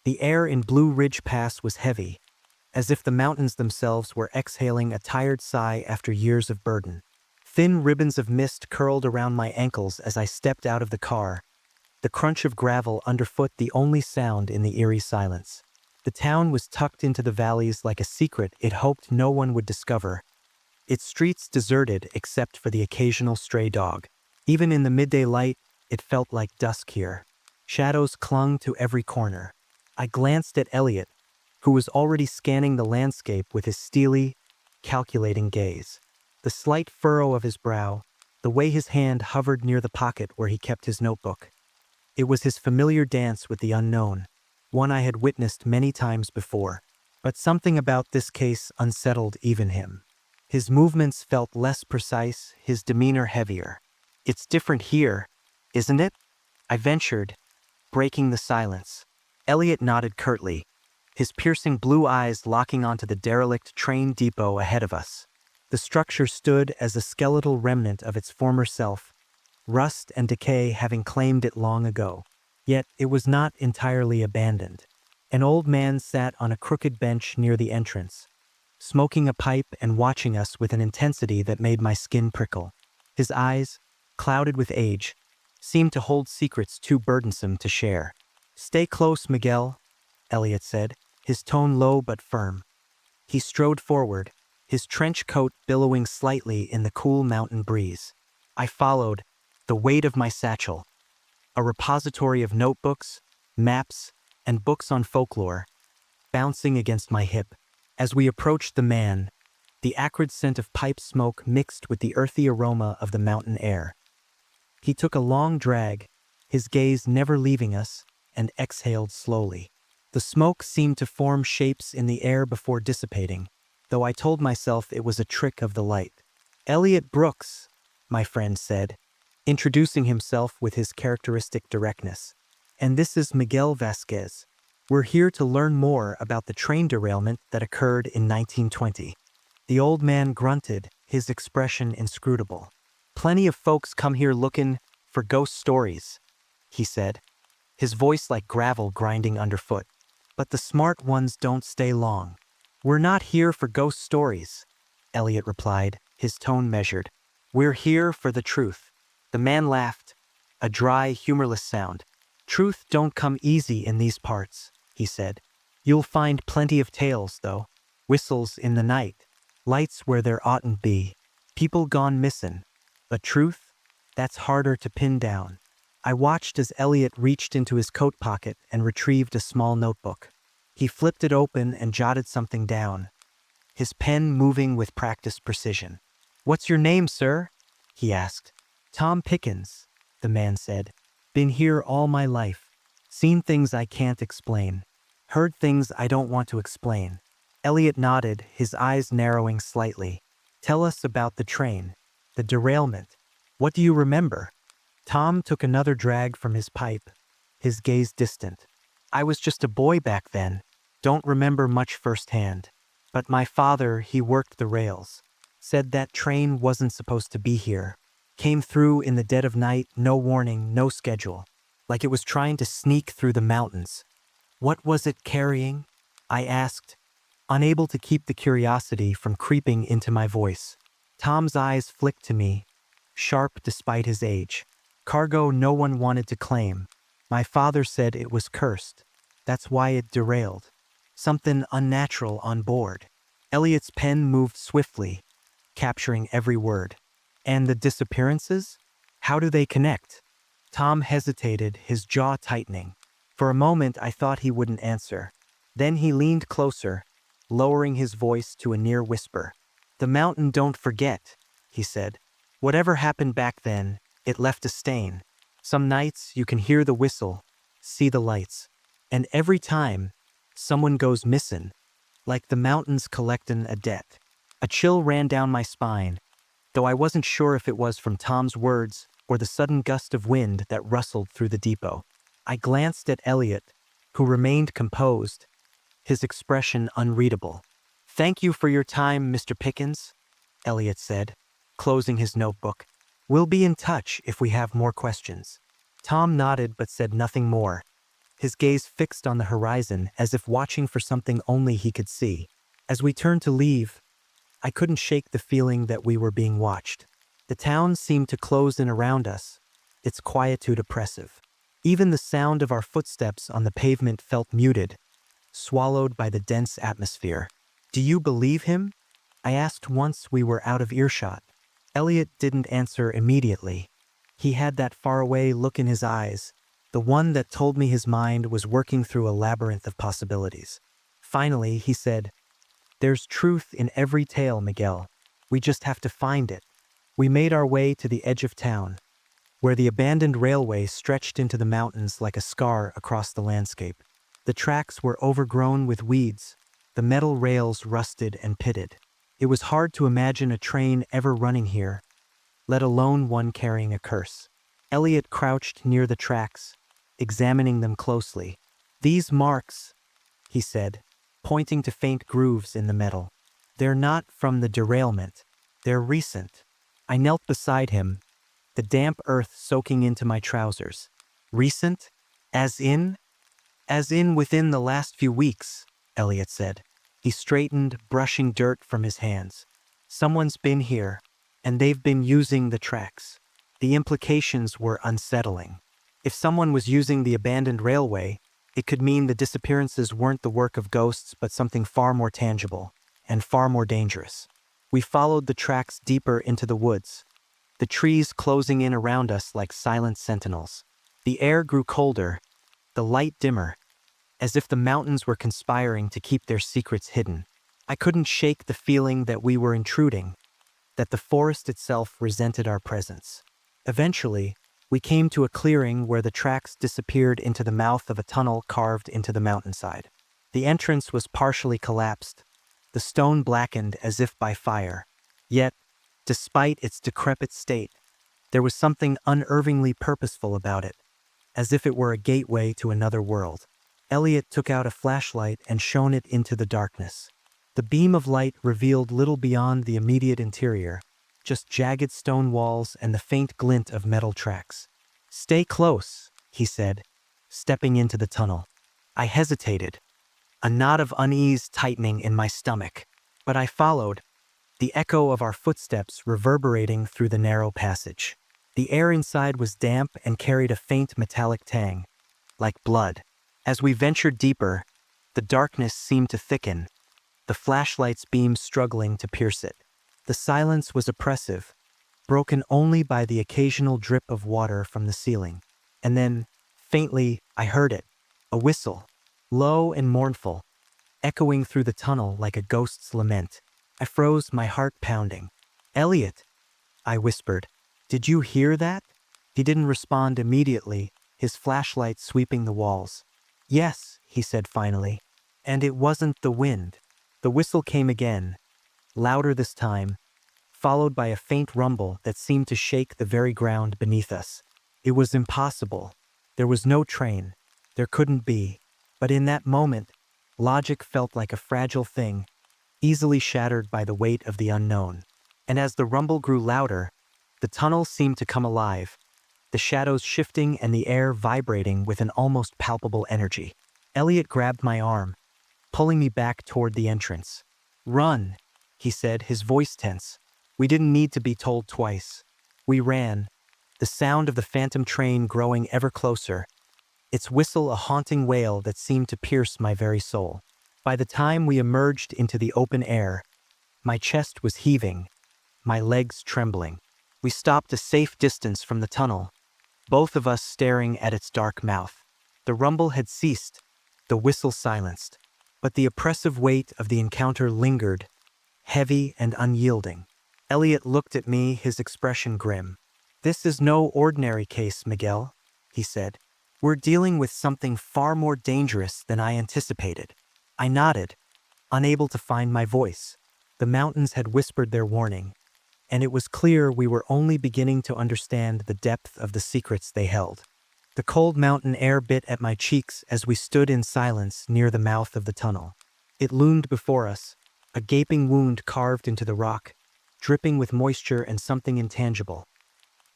The air in Blue Ridge Pass was heavy, as if the mountains themselves were exhaling a tired sigh after years of burden. Thin ribbons of mist curled around my ankles as I stepped out of the car, the crunch of gravel underfoot the only sound in the eerie silence. The town was tucked into the valleys like a secret it hoped no one would discover, its streets deserted except for the occasional stray dog. Even in the midday light, it felt like dusk here. Shadows clung to every corner. I glanced at Elliot, who was already scanning the landscape with his steely, calculating gaze. The slight furrow of his brow, the way his hand hovered near the pocket where he kept his notebook. It was his familiar dance with the unknown, one I had witnessed many times before. But something about this case unsettled even him. His movements felt less precise, his demeanor heavier. "It's different here, isn't it?" I ventured, breaking the silence. Elliot nodded curtly, his piercing blue eyes locking onto the derelict train depot ahead of us. The structure stood as a skeletal remnant of its former self, rust and decay having claimed it long ago. Yet it was not entirely abandoned. An old man sat on a crooked bench near the entrance, smoking a pipe and watching us with an intensity that made my skin prickle. His eyes, clouded with age, seemed to hold secrets too burdensome to share. "Stay close, Miguel," Elliot said, his tone low but firm. He strode forward, his trench coat billowing slightly in the cool mountain breeze. I followed, the weight of my satchel, a repository of notebooks, maps, and books on folklore, bouncing against my hip. As we approached the man, the acrid scent of pipe smoke mixed with the earthy aroma of the mountain air. He took a long drag, his gaze never leaving us, and exhaled slowly. The smoke seemed to form shapes in the air before dissipating, though I told myself it was a trick of the light. "Elliot Brooks," my friend said, introducing himself with his characteristic directness. "And this is Miguel Vasquez. We're here to learn more about the train derailment that occurred in 1920. The old man grunted, his expression inscrutable. "Plenty of folks come here looking for ghost stories," he said, his voice like gravel grinding underfoot. "But the smart ones don't stay long." "We're not here for ghost stories," Elliot replied, his tone measured. "We're here for the truth." The man laughed, a dry, humorless sound. "Truth don't come easy in these parts," he said. "You'll find plenty of tales, though. Whistles in the night, lights where there oughtn't be, people gone missing. But truth? That's harder to pin down." I watched as Elliot reached into his coat pocket and retrieved a small notebook. He flipped it open and jotted something down, his pen moving with practiced precision. "What's your name, sir?" he asked. "Tom Pickens," the man said. "Been here all my life. Seen things I can't explain. Heard things I don't want to explain." Elliot nodded, his eyes narrowing slightly. "Tell us about the train, the derailment. What do you remember?" Tom took another drag from his pipe, his gaze distant. "I was just a boy back then. Don't remember much firsthand. But my father, he worked the rails. Said that train wasn't supposed to be here. Came through in the dead of night, no warning, no schedule. Like it was trying to sneak through the mountains." "What was it carrying?" I asked, unable to keep the curiosity from creeping into my voice. Tom's eyes flicked to me, sharp despite his age. "Cargo no one wanted to claim. My father said it was cursed. That's why it derailed. Something unnatural on board." Elliot's pen moved swiftly, capturing every word. "And the disappearances? How do they connect?" Tom hesitated, his jaw tightening. For a moment I thought he wouldn't answer. Then he leaned closer, lowering his voice to a near whisper. "The mountain don't forget," he said. "Whatever happened back then, it left a stain. Some nights you can hear the whistle, see the lights. And every time, someone goes missing, like the mountains collecting a debt." A chill ran down my spine, though I wasn't sure if it was from Tom's words or the sudden gust of wind that rustled through the depot. I glanced at Elliot, who remained composed, his expression unreadable. "Thank you for your time, Mr. Pickens," Elliot said, closing his notebook. "We'll be in touch if we have more questions." Tom nodded but said nothing more, his gaze fixed on the horizon as if watching for something only he could see. As we turned to leave, I couldn't shake the feeling that we were being watched. The town seemed to close in around us, its quietude oppressive. Even the sound of our footsteps on the pavement felt muted, swallowed by the dense atmosphere. "Do you believe him?" I asked once we were out of earshot. Elliot didn't answer immediately. He had that faraway look in his eyes, the one that told me his mind was working through a labyrinth of possibilities. Finally, he said, "There's truth in every tale, Miguel. We just have to find it." We made our way to the edge of town, where the abandoned railway stretched into the mountains like a scar across the landscape. The tracks were overgrown with weeds, the metal rails rusted and pitted. It was hard to imagine a train ever running here, let alone one carrying a curse. Elliot crouched near the tracks, examining them closely. "These marks," he said, pointing to faint grooves in the metal. "They're not from the derailment. They're recent." I knelt beside him, the damp earth soaking into my trousers. "Recent? As in?" "As in within the last few weeks," Elliot said. He straightened, brushing dirt from his hands. "Someone's been here, and they've been using the tracks." The implications were unsettling. If someone was using the abandoned railway, it could mean the disappearances weren't the work of ghosts but something far more tangible and far more dangerous. We followed the tracks deeper into the woods, the trees closing in around us like silent sentinels. The air grew colder, the light dimmer, as if the mountains were conspiring to keep their secrets hidden. I couldn't shake the feeling that we were intruding, that the forest itself resented our presence. Eventually, we came to a clearing where the tracks disappeared into the mouth of a tunnel carved into the mountainside. The entrance was partially collapsed, the stone blackened as if by fire. Yet, despite its decrepit state, there was something unervingly purposeful about it, as if it were a gateway to another world. Elliot took out a flashlight and shone it into the darkness. The beam of light revealed little beyond the immediate interior, just jagged stone walls and the faint glint of metal tracks. "Stay close," he said, stepping into the tunnel. I hesitated, a knot of unease tightening in my stomach, but I followed, the echo of our footsteps reverberating through the narrow passage. The air inside was damp and carried a faint metallic tang, like blood. As we ventured deeper, the darkness seemed to thicken, the flashlight's beam struggling to pierce it. The silence was oppressive, broken only by the occasional drip of water from the ceiling. And then, faintly, I heard it, a whistle, low and mournful, echoing through the tunnel like a ghost's lament. I froze, my heart pounding. "Elliot," I whispered, "did you hear that?" He didn't respond immediately, his flashlight sweeping the walls. "Yes," he said finally, "and it wasn't the wind." The whistle came again, louder this time, followed by a faint rumble that seemed to shake the very ground beneath us. It was impossible. There was no train. There couldn't be. But in that moment, logic felt like a fragile thing, easily shattered by the weight of the unknown. And as the rumble grew louder, the tunnel seemed to come alive, the shadows shifting and the air vibrating with an almost palpable energy. Elliot grabbed my arm, pulling me back toward the entrance. "Run," he said, his voice tense. We didn't need to be told twice. We ran, the sound of the phantom train growing ever closer, its whistle a haunting wail that seemed to pierce my very soul. By the time we emerged into the open air, my chest was heaving, my legs trembling. We stopped a safe distance from the tunnel, both of us staring at its dark mouth. The rumble had ceased, the whistle silenced, but the oppressive weight of the encounter lingered, heavy and unyielding. Elliot looked at me, his expression grim. "This is no ordinary case, Miguel," he said. "We're dealing with something far more dangerous than I anticipated." I nodded, unable to find my voice. The mountains had whispered their warning, and it was clear we were only beginning to understand the depth of the secrets they held. The cold mountain air bit at my cheeks as we stood in silence near the mouth of the tunnel. It loomed before us, a gaping wound carved into the rock, dripping with moisture and something intangible.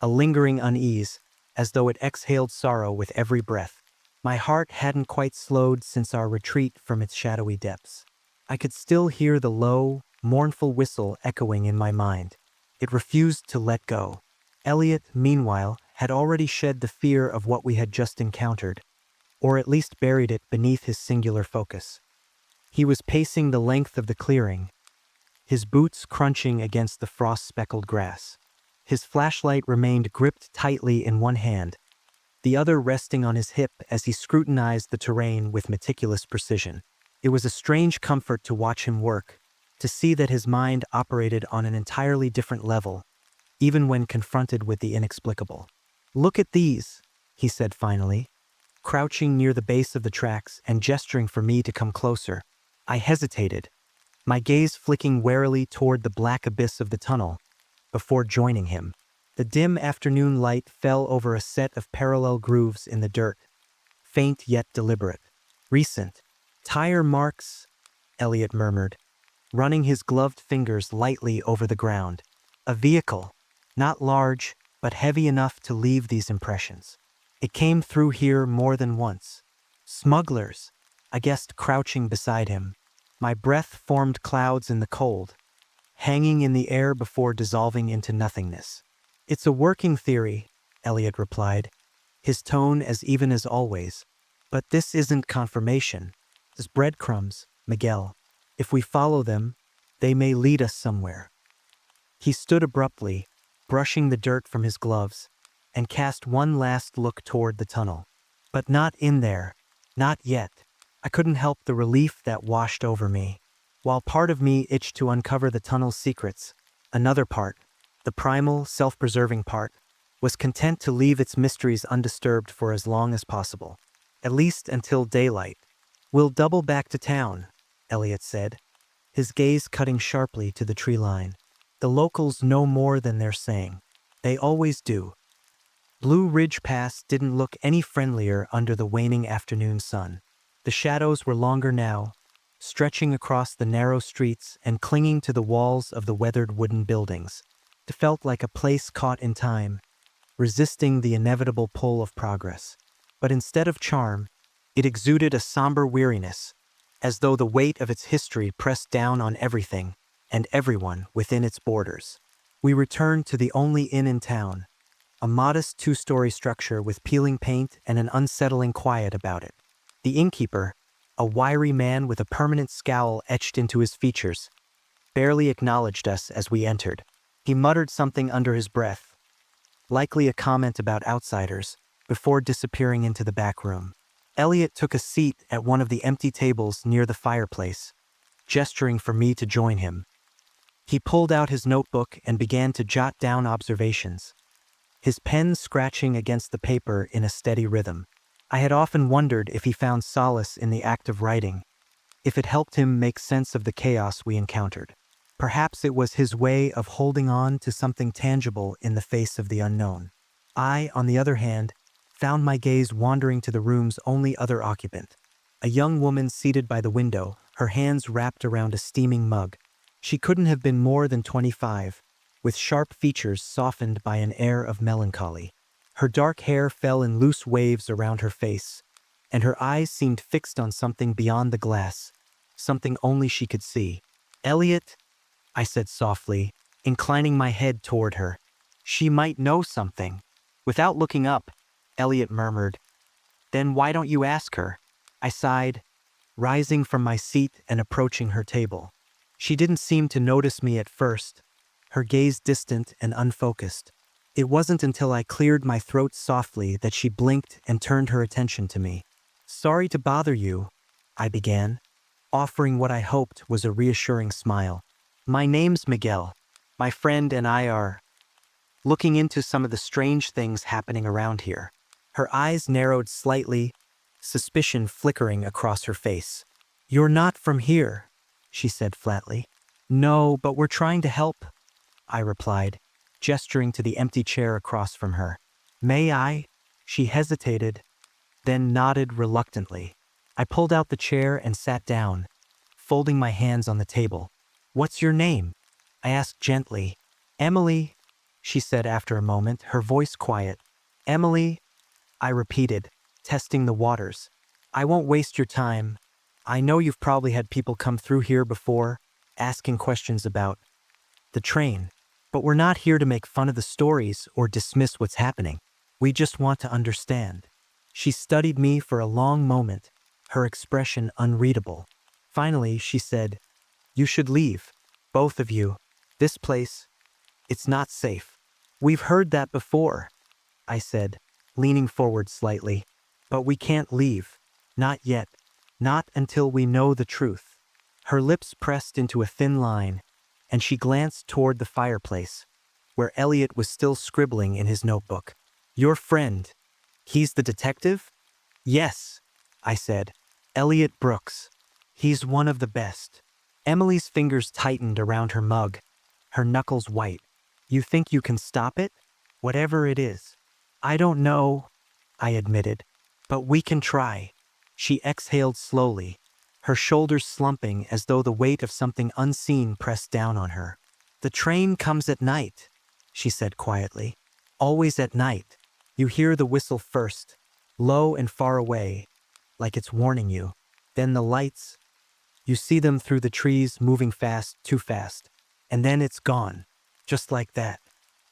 A lingering unease, as though it exhaled sorrow with every breath. My heart hadn't quite slowed since our retreat from its shadowy depths. I could still hear the low, mournful whistle echoing in my mind. It refused to let go. Elliot, meanwhile, had already shed the fear of what we had just encountered, or at least buried it beneath his singular focus. He was pacing the length of the clearing, his boots crunching against the frost-speckled grass. His flashlight remained gripped tightly in one hand, the other resting on his hip as he scrutinized the terrain with meticulous precision. It was a strange comfort to watch him work, to see that his mind operated on an entirely different level, even when confronted with the inexplicable. "Look at these," he said finally, crouching near the base of the tracks and gesturing for me to come closer. I hesitated, my gaze flicking warily toward the black abyss of the tunnel, before joining him. The dim afternoon light fell over a set of parallel grooves in the dirt, faint yet deliberate. "Recent. Tire marks," Elliot murmured, running his gloved fingers lightly over the ground. "A vehicle, not large, but heavy enough to leave these impressions. It came through here more than once." "Smugglers," I guessed, crouching beside him. My breath formed clouds in the cold, hanging in the air before dissolving into nothingness. "It's a working theory," Elliot replied, his tone as even as always. "But this isn't confirmation. It's breadcrumbs, Miguel. If we follow them, they may lead us somewhere." He stood abruptly, brushing the dirt from his gloves, and cast one last look toward the tunnel. But not in there. Not yet. I couldn't help the relief that washed over me. While part of me itched to uncover the tunnel's secrets, another part, the primal, self-preserving part, was content to leave its mysteries undisturbed for as long as possible. At least until daylight. "We'll double back to town," Elliot said, his gaze cutting sharply to the tree line. "The locals know more than they're saying. They always do." Blue Ridge Pass didn't look any friendlier under the waning afternoon sun. The shadows were longer now, stretching across the narrow streets and clinging to the walls of the weathered wooden buildings. It felt like a place caught in time, resisting the inevitable pull of progress. But instead of charm, it exuded a somber weariness, as though the weight of its history pressed down on everything and everyone within its borders. We returned to the only inn in town, a modest two-story structure with peeling paint and an unsettling quiet about it. The innkeeper, a wiry man with a permanent scowl etched into his features, barely acknowledged us as we entered. He muttered something under his breath, likely a comment about outsiders, before disappearing into the back room. Elliot took a seat at one of the empty tables near the fireplace, gesturing for me to join him. He pulled out his notebook and began to jot down observations, his pen scratching against the paper in a steady rhythm. I had often wondered if he found solace in the act of writing, if it helped him make sense of the chaos we encountered. Perhaps it was his way of holding on to something tangible in the face of the unknown. I, on the other hand, found my gaze wandering to the room's only other occupant, a young woman seated by the window, her hands wrapped around a steaming mug. She couldn't have been more than 25, with sharp features softened by an air of melancholy. Her dark hair fell in loose waves around her face, and her eyes seemed fixed on something beyond the glass, something only she could see. "Elliot," I said softly, inclining my head toward her. "She might know something." Without looking up, Elliot murmured, "Then why don't you ask her?" I sighed, rising from my seat and approaching her table. She didn't seem to notice me at first, her gaze distant and unfocused. It wasn't until I cleared my throat softly that she blinked and turned her attention to me. "Sorry to bother you," I began, offering what I hoped was a reassuring smile. "My name's Miguel. My friend and I are looking into some of the strange things happening around here." Her eyes narrowed slightly, suspicion flickering across her face. "You're not from here," she said flatly. "No, but we're trying to help," I replied, gesturing to the empty chair across from her. "May I?" She hesitated, then nodded reluctantly. I pulled out the chair and sat down, folding my hands on the table. "What's your name?" I asked gently. "Emily," she said after a moment, her voice quiet. "Emily," I repeated, testing the waters. I won't waste your time. I know you've probably had people come through here before, asking questions about the train. But we're not here to make fun of the stories or dismiss what's happening. We just want to understand. She studied me for a long moment, her expression unreadable. Finally, she said, "You should leave. Both of you. This place, it's not safe." "We've heard that before," I said, leaning forward slightly. "But we can't leave. Not yet. Not until we know the truth." Her lips pressed into a thin line, and she glanced toward the fireplace, where Elliot was still scribbling in his notebook. "Your friend. He's the detective?" "Yes," I said. "Elliot Brooks. He's one of the best." Emily's fingers tightened around her mug, her knuckles white. "You think you can stop it? Whatever it is." "I don't know," I admitted, "but we can try." She exhaled slowly, her shoulders slumping as though the weight of something unseen pressed down on her. "The train comes at night," she said quietly. "Always at night. You hear the whistle first, low and far away, like it's warning you. Then the lights. You see them through the trees moving fast, too fast. And then it's gone. Just like that."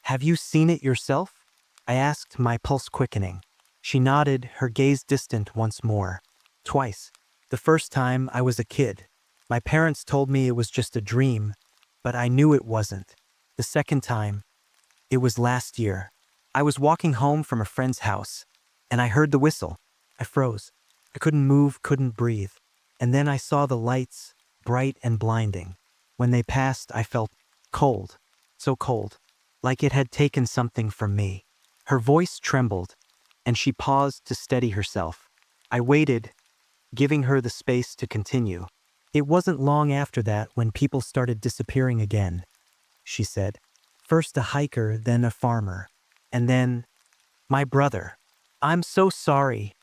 "Have you seen it yourself?" I asked, my pulse quickening. She nodded, her gaze distant once more. "Twice. The first time I was a kid. My parents told me it was just a dream, but I knew it wasn't. The second time, it was last year. I was walking home from a friend's house, and I heard the whistle. I froze. I couldn't move, couldn't breathe. And then I saw the lights, bright and blinding. When they passed, I felt cold. So cold. Like it had taken something from me." Her voice trembled, and she paused to steady herself. I waited, giving her the space to continue. "It wasn't long after that when people started disappearing again," she said. "First a hiker, then a farmer. And then my brother." "I'm so sorry,"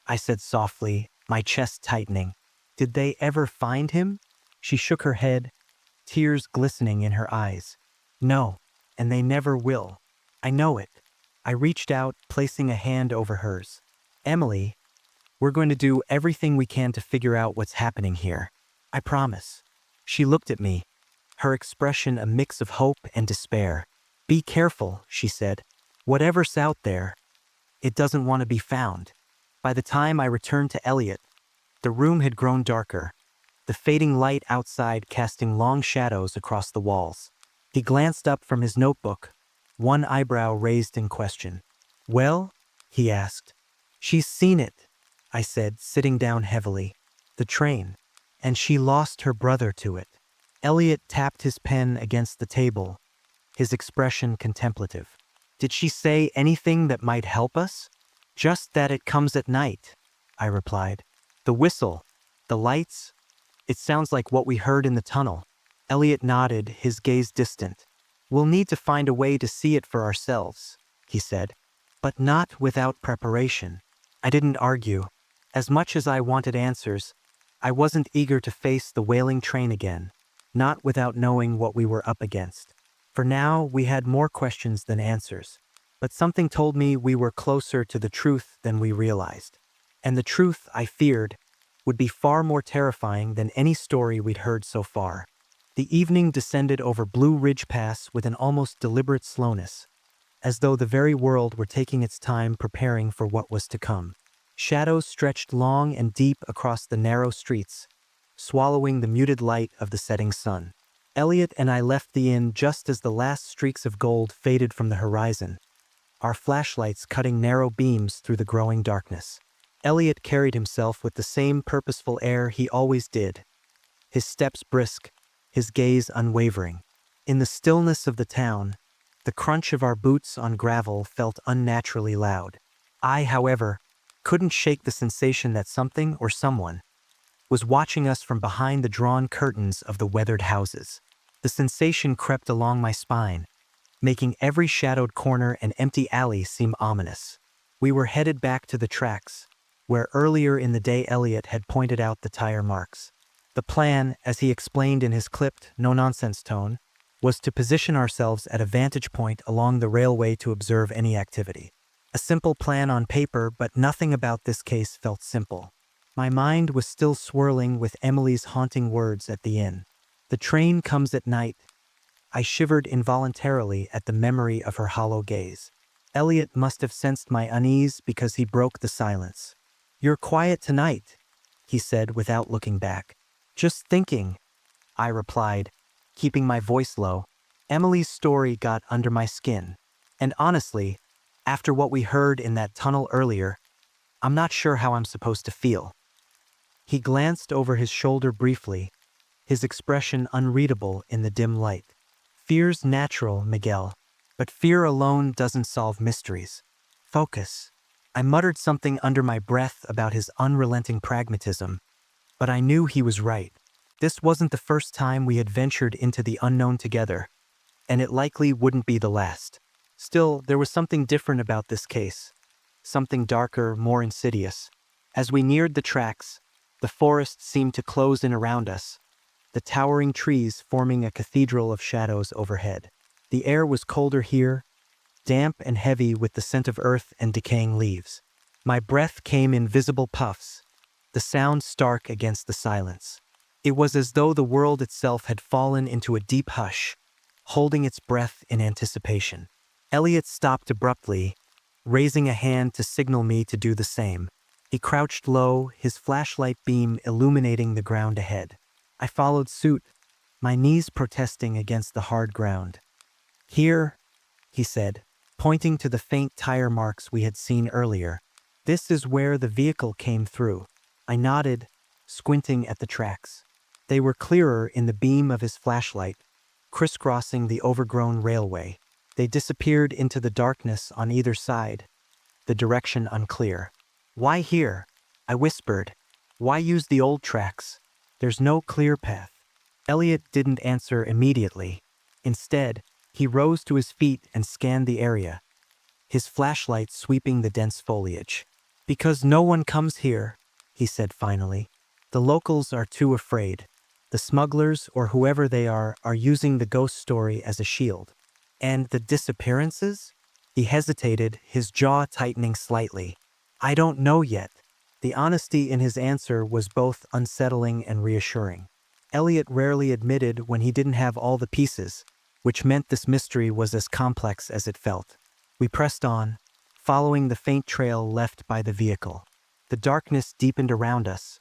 I said softly, my chest tightening. "Did they ever find him?" She shook her head, tears glistening in her eyes. "No, and they never will. I know it." I reached out, placing a hand over hers. "Emily, we're going to do everything we can to figure out what's happening here. I promise." She looked at me, her expression a mix of hope and despair. "Be careful," she said. "Whatever's out there, it doesn't want to be found." By the time I returned to Elliot, the room had grown darker, the fading light outside casting long shadows across the walls. He glanced up from his notebook, one eyebrow raised in question. "Well?" he asked. "She's seen it," I said, sitting down heavily. "The train. And she lost her brother to it." Elliot tapped his pen against the table, his expression contemplative. "Did she say anything that might help us?" "Just that it comes at night," I replied. "The whistle, the lights, it sounds like what we heard in the tunnel." Elliot nodded, his gaze distant. "We'll need to find a way to see it for ourselves," he said, "but not without preparation." I didn't argue. As much as I wanted answers, I wasn't eager to face the wailing train again, not without knowing what we were up against. For now, we had more questions than answers, but something told me we were closer to the truth than we realized. And the truth, I feared, would be far more terrifying than any story we'd heard so far. The evening descended over Blue Ridge Pass with an almost deliberate slowness, as though the very world were taking its time preparing for what was to come. Shadows stretched long and deep across the narrow streets, swallowing the muted light of the setting sun. Elliot and I left the inn just as the last streaks of gold faded from the horizon, our flashlights cutting narrow beams through the growing darkness. Elliot carried himself with the same purposeful air he always did, his steps brisk, his gaze unwavering. In the stillness of the town, the crunch of our boots on gravel felt unnaturally loud. I, however, couldn't shake the sensation that something or someone was watching us from behind the drawn curtains of the weathered houses. The sensation crept along my spine, making every shadowed corner and empty alley seem ominous. We were headed back to the tracks, where earlier in the day Elliot had pointed out the tire marks. The plan, as he explained in his clipped, no-nonsense tone, was to position ourselves at a vantage point along the railway to observe any activity. A simple plan on paper, but nothing about this case felt simple. My mind was still swirling with Emily's haunting words at the inn. The train comes at night. I shivered involuntarily at the memory of her hollow gaze. Elliot must have sensed my unease because he broke the silence. "You're quiet tonight," he said without looking back. "Just thinking," I replied, keeping my voice low. Emily's story got under my skin. And honestly, after what we heard in that tunnel earlier, I'm not sure how I'm supposed to feel. He glanced over his shoulder briefly, his expression unreadable in the dim light. "Fear's natural, Miguel, but fear alone doesn't solve mysteries. Focus." I muttered something under my breath about his unrelenting pragmatism, but I knew he was right. This wasn't the first time we had ventured into the unknown together, and it likely wouldn't be the last. Still, there was something different about this case. Something darker, more insidious. As we neared the tracks, the forest seemed to close in around us, the towering trees forming a cathedral of shadows overhead. The air was colder here, damp and heavy with the scent of earth and decaying leaves. My breath came in visible puffs, the sound stark against the silence. It was as though the world itself had fallen into a deep hush, holding its breath in anticipation. Elliot stopped abruptly, raising a hand to signal me to do the same. He crouched low, his flashlight beam illuminating the ground ahead. I followed suit, my knees protesting against the hard ground. "Here," he said, pointing to the faint tire marks we had seen earlier. "This is where the vehicle came through." I nodded, squinting at the tracks. They were clearer in the beam of his flashlight, crisscrossing the overgrown railway. They disappeared into the darkness on either side, the direction unclear. "Why here?" I whispered. "Why use the old tracks? There's no clear path." Elliot didn't answer immediately. Instead, he rose to his feet and scanned the area, his flashlight sweeping the dense foliage. "Because no one comes here," he said finally. "The locals are too afraid. The smugglers, or whoever they are using the ghost story as a shield." "And the disappearances?" He hesitated, his jaw tightening slightly. "I don't know yet." The honesty in his answer was both unsettling and reassuring. Elliot rarely admitted when he didn't have all the pieces, which meant this mystery was as complex as it felt. We pressed on, following the faint trail left by the vehicle. The darkness deepened around us,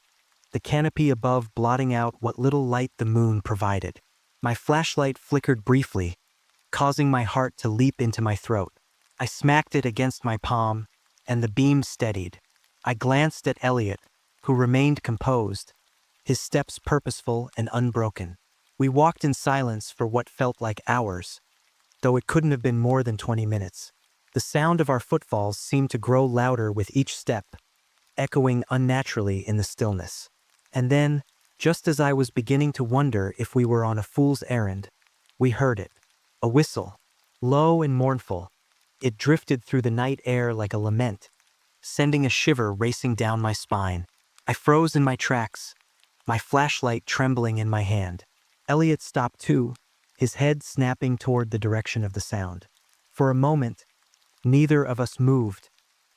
the canopy above blotting out what little light the moon provided. My flashlight flickered briefly, causing my heart to leap into my throat. I smacked it against my palm, and the beam steadied. I glanced at Elliot, who remained composed, his steps purposeful and unbroken. We walked in silence for what felt like hours, though it couldn't have been more than 20 minutes. The sound of our footfalls seemed to grow louder with each step, echoing unnaturally in the stillness. And then, just as I was beginning to wonder if we were on a fool's errand, we heard it. A whistle, low and mournful. It drifted through the night air like a lament, sending a shiver racing down my spine. I froze in my tracks, my flashlight trembling in my hand. Elliot stopped too, his head snapping toward the direction of the sound. For a moment, neither of us moved,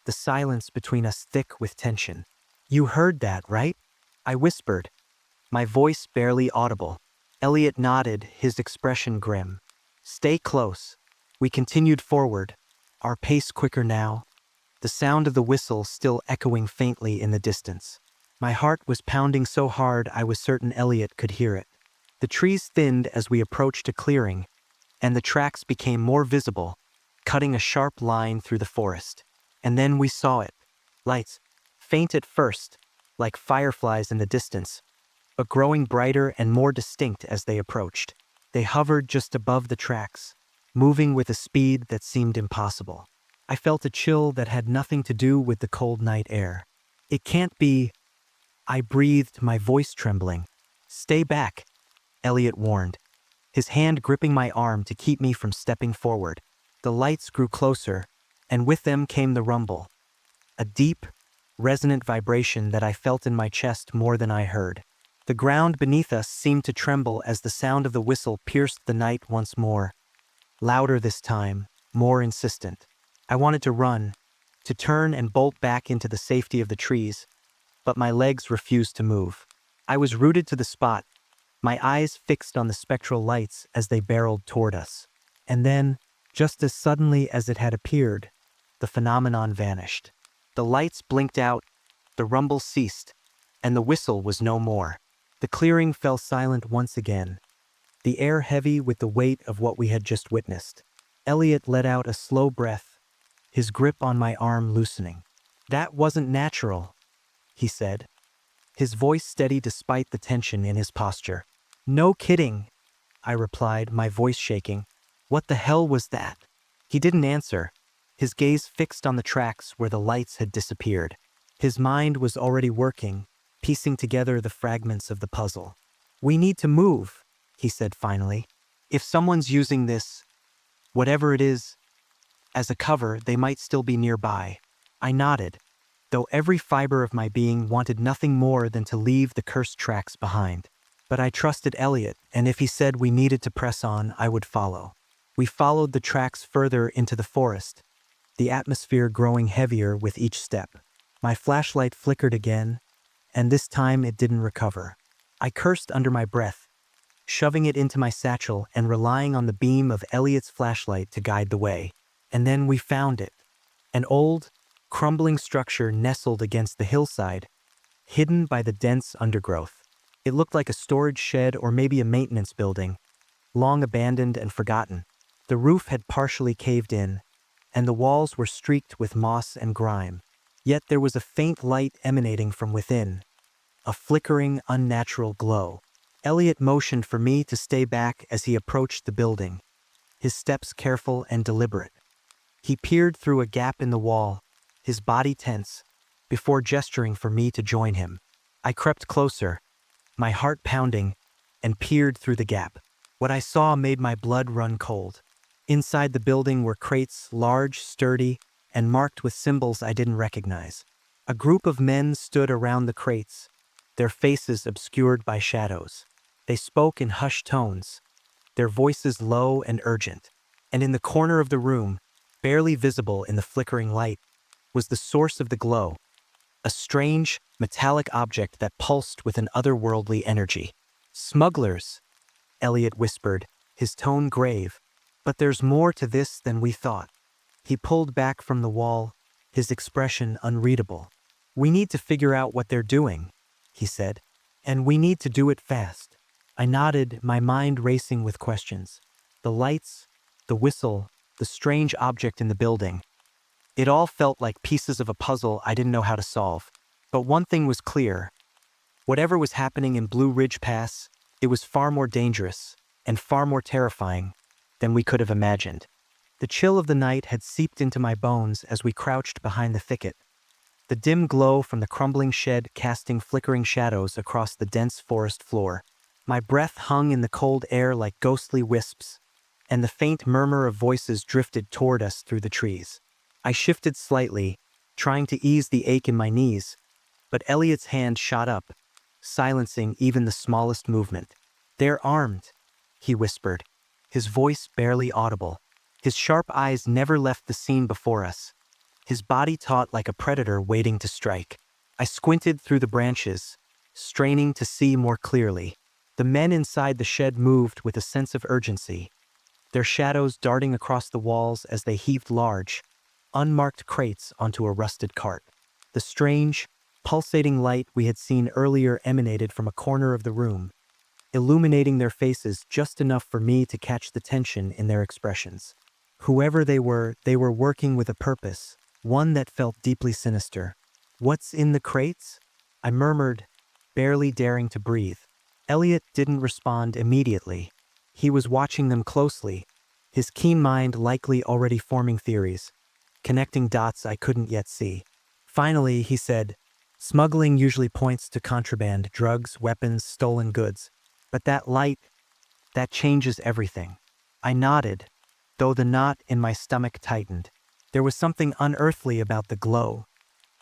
the silence between us thick with tension. "You heard that, right?" I whispered, my voice barely audible. Elliot nodded, his expression grim. "Stay close." We continued forward, our pace quicker now, the sound of the whistle still echoing faintly in the distance. My heart was pounding so hard I was certain Elliot could hear it. The trees thinned as we approached a clearing, and the tracks became more visible, cutting a sharp line through the forest. And then we saw it. Lights, faint at first, like fireflies in the distance, but growing brighter and more distinct as they approached. They hovered just above the tracks, moving with a speed that seemed impossible. I felt a chill that had nothing to do with the cold night air. "It can't be," I breathed, my voice trembling. "Stay back," Elliot warned, his hand gripping my arm to keep me from stepping forward. The lights grew closer, and with them came the rumble. A deep, resonant vibration that I felt in my chest more than I heard. The ground beneath us seemed to tremble as the sound of the whistle pierced the night once more. Louder this time, more insistent. I wanted to run, to turn and bolt back into the safety of the trees, but my legs refused to move. I was rooted to the spot, my eyes fixed on the spectral lights as they barreled toward us. And then, just as suddenly as it had appeared, the phenomenon vanished. The lights blinked out, the rumble ceased, and the whistle was no more. The clearing fell silent once again, the air heavy with the weight of what we had just witnessed. Elliot let out a slow breath, his grip on my arm loosening. "That wasn't natural," he said, his voice steady despite the tension in his posture. "No kidding," I replied, my voice shaking. "What the hell was that?" He didn't answer, his gaze fixed on the tracks where the lights had disappeared. His mind was already working, piecing together the fragments of the puzzle. "We need to move," he said finally. "If someone's using this, whatever it is, as a cover, they might still be nearby." I nodded, though every fiber of my being wanted nothing more than to leave the cursed tracks behind. But I trusted Elliot, and if he said we needed to press on, I would follow. We followed the tracks further into the forest, the atmosphere growing heavier with each step. My flashlight flickered again, and this time it didn't recover. I cursed under my breath, shoving it into my satchel and relying on the beam of Elliot's flashlight to guide the way. And then we found it. An old, crumbling structure nestled against the hillside, hidden by the dense undergrowth. It looked like a storage shed or maybe a maintenance building, long abandoned and forgotten. The roof had partially caved in, and the walls were streaked with moss and grime. Yet there was a faint light emanating from within, a flickering, unnatural glow. Elliot motioned for me to stay back as he approached the building, his steps careful and deliberate. He peered through a gap in the wall, his body tense, before gesturing for me to join him. I crept closer, my heart pounding, and peered through the gap. What I saw made my blood run cold. Inside the building were crates, large, sturdy, and marked with symbols I didn't recognize. A group of men stood around the crates, their faces obscured by shadows. They spoke in hushed tones, their voices low and urgent. And in the corner of the room, barely visible in the flickering light, was the source of the glow, a strange, metallic object that pulsed with an otherworldly energy. "Smugglers," Elliot whispered, his tone grave. "But there's more to this than we thought." He pulled back from the wall, his expression unreadable. "We need to figure out what they're doing," he said, "and we need to do it fast." I nodded, my mind racing with questions. The lights, the whistle, the strange object in the building. It all felt like pieces of a puzzle I didn't know how to solve. But one thing was clear. Whatever was happening in Blue Ridge Pass, it was far more dangerous and far more terrifying than we could have imagined. The chill of the night had seeped into my bones as we crouched behind the thicket, the dim glow from the crumbling shed casting flickering shadows across the dense forest floor. My breath hung in the cold air like ghostly wisps, and the faint murmur of voices drifted toward us through the trees. I shifted slightly, trying to ease the ache in my knees, but Elliot's hand shot up, silencing even the smallest movement. "They're armed," he whispered, his voice barely audible. His sharp eyes never left the scene before us, his body taut like a predator waiting to strike. I squinted through the branches, straining to see more clearly. The men inside the shed moved with a sense of urgency, their shadows darting across the walls as they heaved large, unmarked crates onto a rusted cart. The strange, pulsating light we had seen earlier emanated from a corner of the room, illuminating their faces just enough for me to catch the tension in their expressions. Whoever they were working with a purpose, one that felt deeply sinister. "What's in the crates?" I murmured, barely daring to breathe. Elliot didn't respond immediately. He was watching them closely, his keen mind likely already forming theories, connecting dots I couldn't yet see. Finally, he said, "Smuggling usually points to contraband, drugs, weapons, stolen goods. But that light, that changes everything." I nodded, though the knot in my stomach tightened. There was something unearthly about the glow,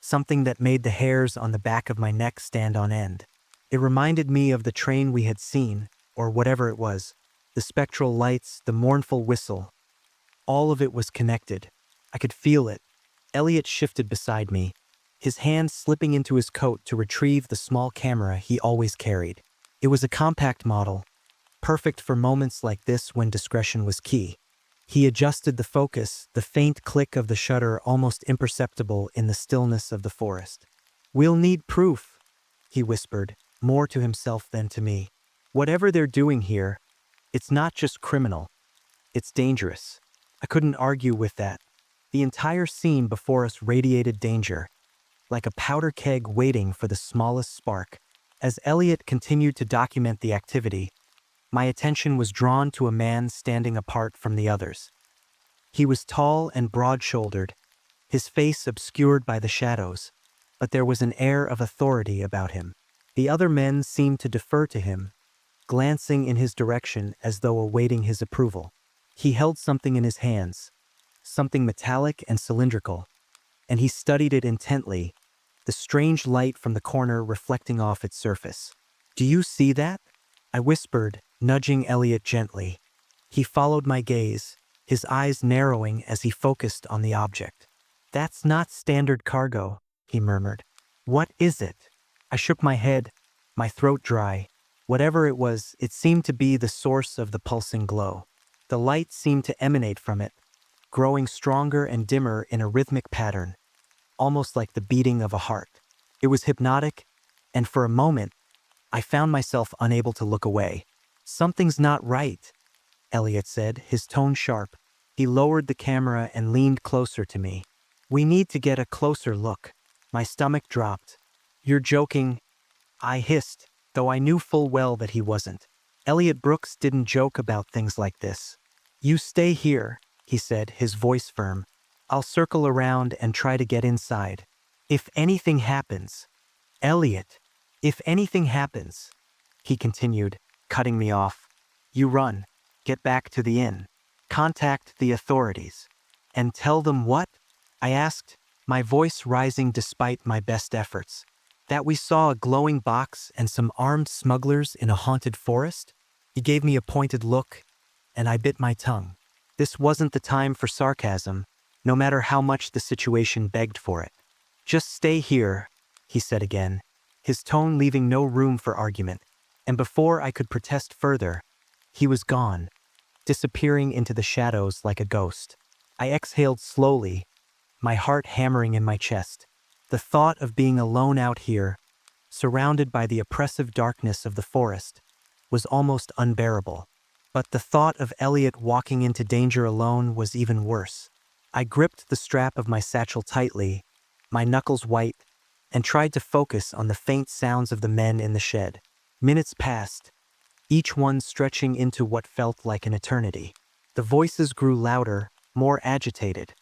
something that made the hairs on the back of my neck stand on end. It reminded me of the train we had seen, or whatever it was, the spectral lights, the mournful whistle. All of it was connected. I could feel it, Elliot shifted beside me, his hand slipping into his coat to retrieve the small camera he always carried. It was a compact model, perfect for moments like this when discretion was key. He adjusted the focus, the faint click of the shutter almost imperceptible in the stillness of the forest. "We'll need proof," he whispered, more to himself than to me. "Whatever they're doing here, it's not just criminal, it's dangerous." I couldn't argue with that. The entire scene before us radiated danger, like a powder keg waiting for the smallest spark. As Elliot continued to document the activity, my attention was drawn to a man standing apart from the others. He was tall and broad-shouldered, his face obscured by the shadows, but there was an air of authority about him. The other men seemed to defer to him, glancing in his direction as though awaiting his approval. He held something in his hands, something metallic and cylindrical, and he studied it intently, the strange light from the corner reflecting off its surface. "Do you see that?" I whispered, nudging Elliot gently. He followed my gaze, his eyes narrowing as he focused on the object. "That's not standard cargo," he murmured. "What is it?" I shook my head, my throat dry. Whatever it was, it seemed to be the source of the pulsing glow. The light seemed to emanate from it, growing stronger and dimmer in a rhythmic pattern, almost like the beating of a heart. It was hypnotic, and for a moment, I found myself unable to look away. "Something's not right," Elliot said, his tone sharp. He lowered the camera and leaned closer to me. "We need to get a closer look." My stomach dropped. "You're joking," I hissed, though I knew full well that he wasn't. Elliot Brooks didn't joke about things like this. "You stay here," he said, his voice firm. "I'll circle around and try to get inside. If anything happens—" "Elliot, if anything happens," he continued, cutting me off, "you run, get back to the inn, contact the authorities." "And tell them what?" I asked, my voice rising despite my best efforts. "That we saw a glowing box and some armed smugglers in a haunted forest?" He gave me a pointed look, and I bit my tongue. This wasn't the time for sarcasm, no matter how much the situation begged for it. "Just stay here," he said again, his tone leaving no room for argument, and before I could protest further, he was gone, disappearing into the shadows like a ghost. I exhaled slowly, my heart hammering in my chest. The thought of being alone out here, surrounded by the oppressive darkness of the forest, was almost unbearable. But the thought of Elliot walking into danger alone was even worse. I gripped the strap of my satchel tightly, my knuckles white, and tried to focus on the faint sounds of the men in the shed. Minutes passed, each one stretching into what felt like an eternity. The voices grew louder, more agitated,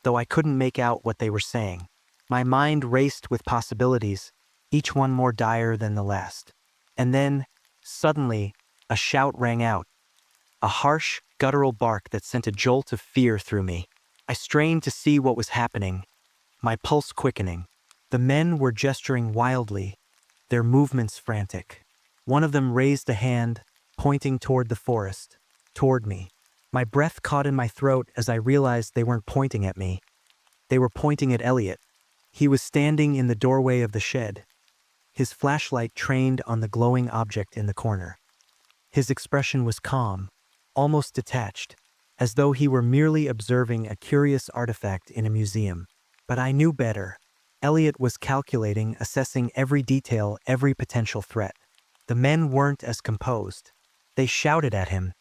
though I couldn't make out what they were saying. My mind raced with possibilities, each one more dire than the last. And then, suddenly, a shout rang out, a harsh, guttural bark that sent a jolt of fear through me. I strained to see what was happening, my pulse quickening. The men were gesturing wildly, their movements frantic. One of them raised a hand, pointing toward the forest, toward me. My breath caught in my throat as I realized they weren't pointing at me. They were pointing at Elliot. He was standing in the doorway of the shed, his flashlight trained on the glowing object in the corner. His expression was calm, almost detached, as though he were merely observing a curious artifact in a museum. But I knew better. Elliot was calculating, assessing every detail, every potential threat. The men weren't as composed. They shouted at him,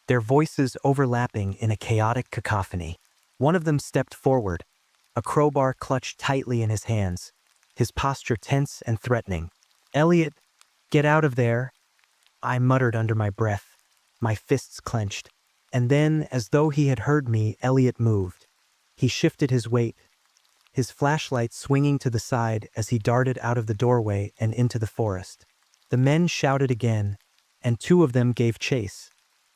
their voices overlapping in a chaotic cacophony. One of them stepped forward, a crowbar clutched tightly in his hands, his posture tense and threatening. "Elliot, get out of there," I muttered under my breath, my fists clenched. And then, as though he had heard me, Elliot moved. He shifted his weight, his flashlight swinging to the side as he darted out of the doorway and into the forest. The men shouted again, and two of them gave chase,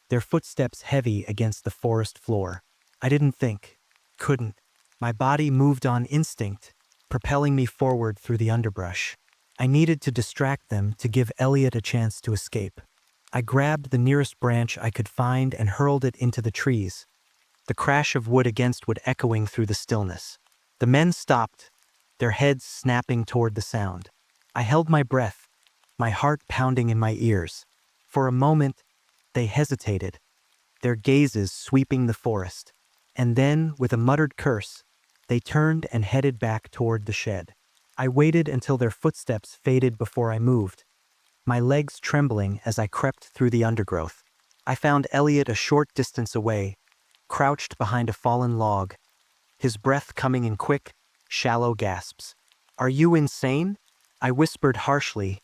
their footsteps heavy against the forest floor. I didn't think, couldn't. My body moved on instinct, propelling me forward through the underbrush. I needed to distract them to give Elliot a chance to escape. I grabbed the nearest branch I could find and hurled it into the trees, the crash of wood against wood echoing through the stillness. The men stopped, their heads snapping toward the sound. I held my breath, my heart pounding in my ears. For a moment, they hesitated, their gazes sweeping the forest. And then, with a muttered curse, they turned and headed back toward the shed. I waited until their footsteps faded before I moved, my legs trembling as I crept through the undergrowth. I found Elliot a short distance away, crouched behind a fallen log, his breath coming in quick, shallow gasps. "Are you insane?" I whispered harshly,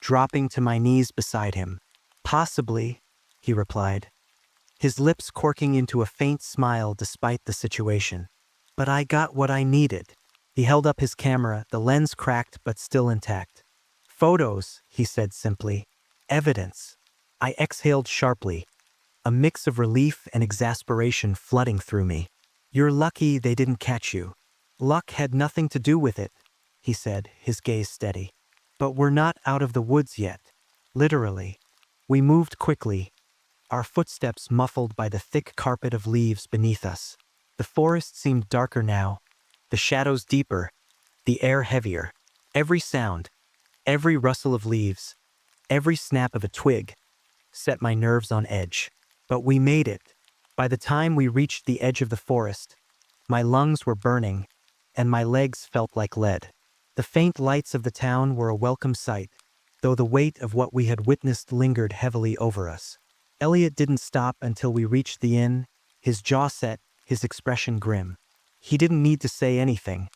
dropping to my knees beside him. "Possibly," he replied, his lips quirking into a faint smile despite the situation. "But I got what I needed." He held up his camera, the lens cracked but still intact. "Photos," he said simply. "Evidence." I exhaled sharply, a mix of relief and exasperation flooding through me. "You're lucky they didn't catch you." "Luck had nothing to do with it," he said, his gaze steady. "But we're not out of the woods yet. Literally." We moved quickly, our footsteps muffled by the thick carpet of leaves beneath us. The forest seemed darker now, the shadows deeper, the air heavier. Every sound, every rustle of leaves, every snap of a twig set my nerves on edge. But we made it. By the time we reached the edge of the forest, my lungs were burning, and my legs felt like lead. The faint lights of the town were a welcome sight, though the weight of what we had witnessed lingered heavily over us. Elliot didn't stop until we reached the inn, his jaw set, his expression grim. He didn't need to say anything.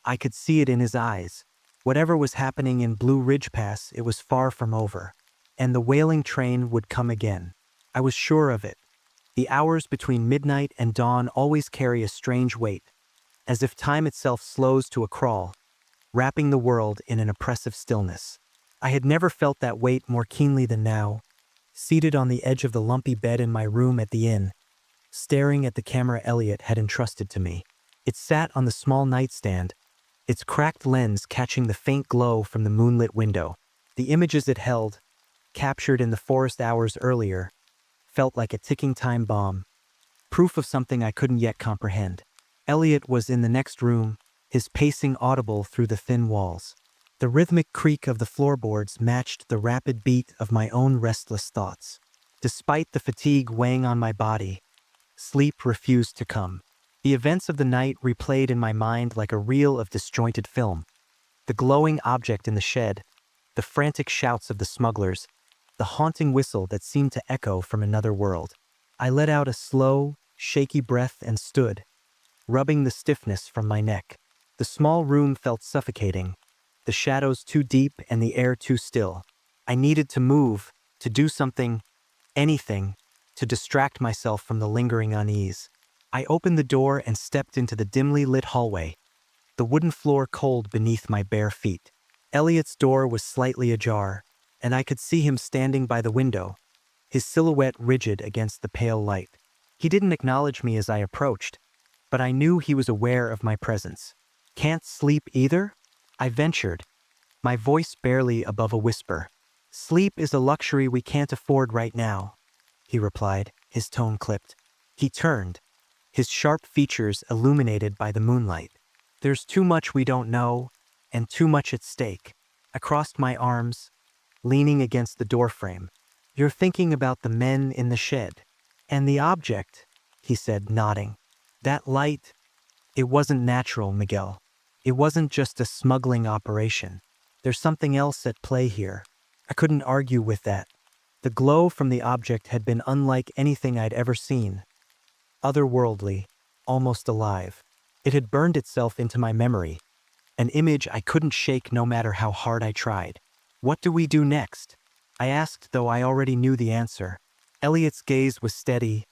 I could see it in his eyes. Whatever was happening in Blue Ridge Pass, it was far from over. And the Wailing train would come again. I was sure of it. The hours between midnight and dawn always carry a strange weight, as if time itself slows to a crawl, wrapping the world in an oppressive stillness. I had never felt that weight more keenly than now, seated on the edge of the lumpy bed in my room at the inn, staring at the camera Elliot had entrusted to me. It sat on the small nightstand, its cracked lens catching the faint glow from the moonlit window. The images it held, captured in the forest hours earlier, felt like a ticking time bomb, proof of something I couldn't yet comprehend. Elliot was in the next room, his pacing audible through the thin walls. The rhythmic creak of the floorboards matched the rapid beat of my own restless thoughts. Despite the fatigue weighing on my body, sleep refused to come. The events of the night replayed in my mind like a reel of disjointed film. The glowing object in the shed, the frantic shouts of the smugglers, the haunting whistle that seemed to echo from another world. I let out a slow, shaky breath and stood, rubbing the stiffness from my neck. The small room felt suffocating, the shadows too deep and the air too still. I needed to move, to do something, anything, to distract myself from the lingering unease. I opened the door and stepped into the dimly lit hallway, the wooden floor cold beneath my bare feet. Elliot's door was slightly ajar, and I could see him standing by the window, his silhouette rigid against the pale light. He didn't acknowledge me as I approached, but I knew he was aware of my presence. "Can't sleep either?" I ventured, my voice barely above a whisper. "Sleep is a luxury we can't afford right now," he replied, his tone clipped. He turned, his sharp features illuminated by the moonlight. "There's too much we don't know, and too much at stake." I crossed my arms, leaning against the doorframe. "You're thinking about the men in the shed. And the object," he said, nodding. "That light, it wasn't natural, Miguel. It wasn't just a smuggling operation. There's something else at play here." I couldn't argue with that. The glow from the object had been unlike anything I'd ever seen. Otherworldly, almost alive. It had burned itself into my memory, an image I couldn't shake no matter how hard I tried. "What do we do next?" I asked, though I already knew the answer. Elliot's gaze was steady,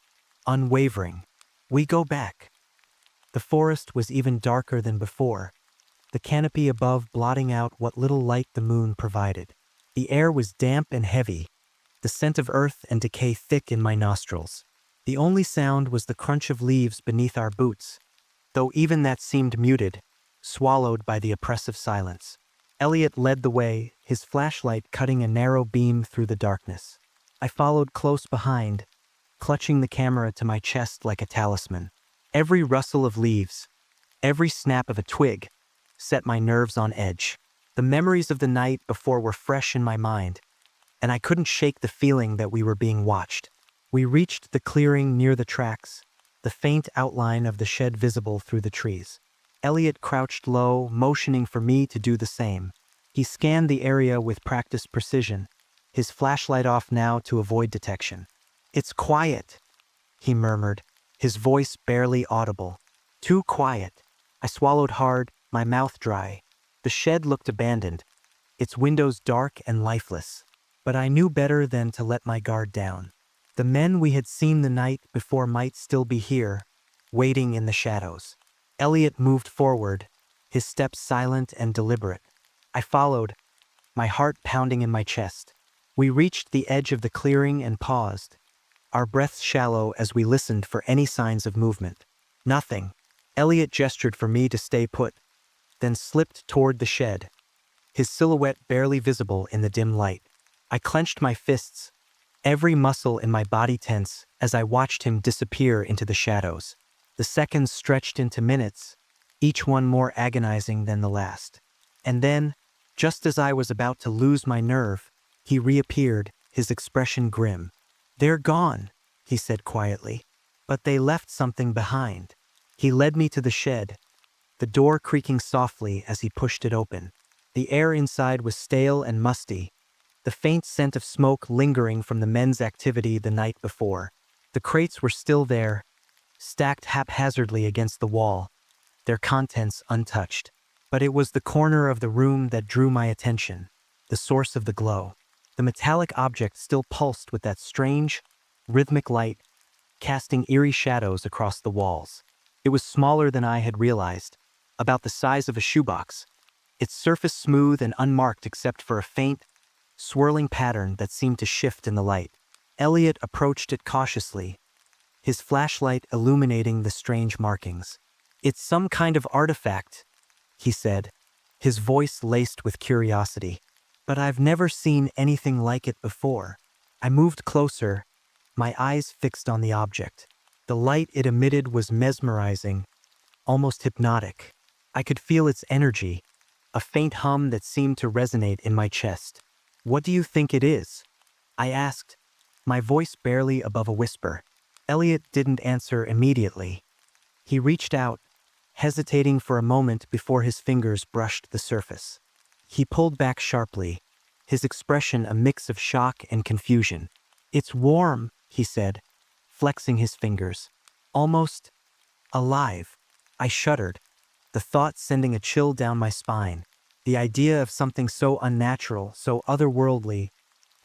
unwavering. "We go back." The forest was even darker than before, the canopy above blotting out what little light the moon provided. The air was damp and heavy, the scent of earth and decay thick in my nostrils. The only sound was the crunch of leaves beneath our boots, though even that seemed muted, swallowed by the oppressive silence. Elliot led the way, his flashlight cutting a narrow beam through the darkness. I followed close behind, clutching the camera to my chest like a talisman. Every rustle of leaves, Every snap of a twig set my nerves on edge. The memories of the night before were fresh in my mind, and I couldn't shake the feeling that we were being watched. We reached the clearing near the tracks, the faint outline of the shed visible through the trees. Elliot crouched low, motioning for me to do the same. He scanned the area with practiced precision, his flashlight off now to avoid detection. "It's quiet," he murmured, his voice barely audible. "Too quiet." I swallowed hard, my mouth dry. The shed looked abandoned, its windows dark and lifeless. But I knew better than to let my guard down. The men we had seen the night before might still be here, waiting in the shadows. Elliot moved forward, his steps silent and deliberate. I followed, my heart pounding in my chest. We reached the edge of the clearing and paused, our breaths shallow as we listened for any signs of movement. Nothing. Elliot gestured for me to stay put, then slipped toward the shed, his silhouette barely visible in the dim light. I clenched my fists, every muscle in my body tense as I watched him disappear into the shadows. The seconds stretched into minutes, each one more agonizing than the last. And then, just as I was about to lose my nerve, he reappeared, his expression grim. "They're gone," he said quietly. "But they left something behind." He led me to the shed, the door creaking softly as he pushed it open. The air inside was stale and musty, the faint scent of smoke lingering from the men's activity the night before. The crates were still there, stacked haphazardly against the wall, their contents untouched. But it was the corner of the room that drew my attention, the source of the glow. The metallic object still pulsed with that strange, rhythmic light, casting eerie shadows across the walls. It was smaller than I had realized, about the size of a shoebox, its surface smooth and unmarked except for a faint, swirling pattern that seemed to shift in the light. Elliot approached it cautiously, his flashlight illuminating the strange markings. "It's some kind of artifact," he said, his voice laced with curiosity. "But I've never seen anything like it before." I moved closer, my eyes fixed on the object. The light it emitted was mesmerizing, almost hypnotic. I could feel its energy, a faint hum that seemed to resonate in my chest. "What do you think it is?" I asked, my voice barely above a whisper. Elliot didn't answer immediately. He reached out, hesitating for a moment before his fingers brushed the surface. He pulled back sharply, his expression a mix of shock and confusion. "It's warm," he said, flexing his fingers. "Almost alive." I shuddered, the thought sending a chill down my spine. The idea of something so unnatural, so otherworldly,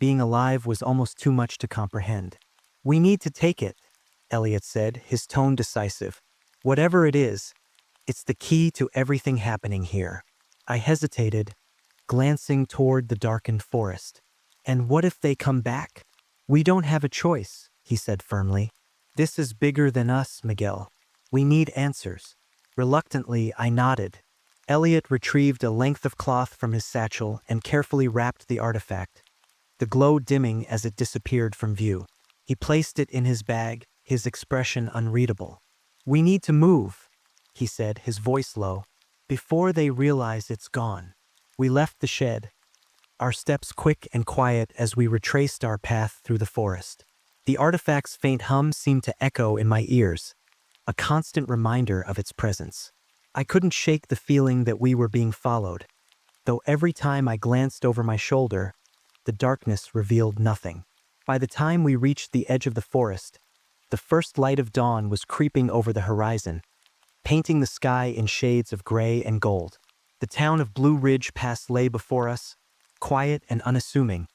being alive was almost too much to comprehend. "We need to take it," Elliot said, his tone decisive. "Whatever it is, it's the key to everything happening here." I hesitated, glancing toward the darkened forest. "And what if they come back?" "We don't have a choice," he said firmly. "This is bigger than us, Miguel. We need answers." Reluctantly, I nodded. Elliot retrieved a length of cloth from his satchel and carefully wrapped the artifact, the glow dimming as it disappeared from view. He placed it in his bag, his expression unreadable. "We need to move," he said, his voice low, "before they realize it's gone." We left the shed, our steps quick and quiet as we retraced our path through the forest. The artifact's faint hum seemed to echo in my ears, a constant reminder of its presence. I couldn't shake the feeling that we were being followed, though every time I glanced over my shoulder, the darkness revealed nothing. By the time we reached the edge of the forest, the first light of dawn was creeping over the horizon, painting the sky in shades of gray and gold. The town of Blue Ridge Pass lay before us, quiet and unassuming,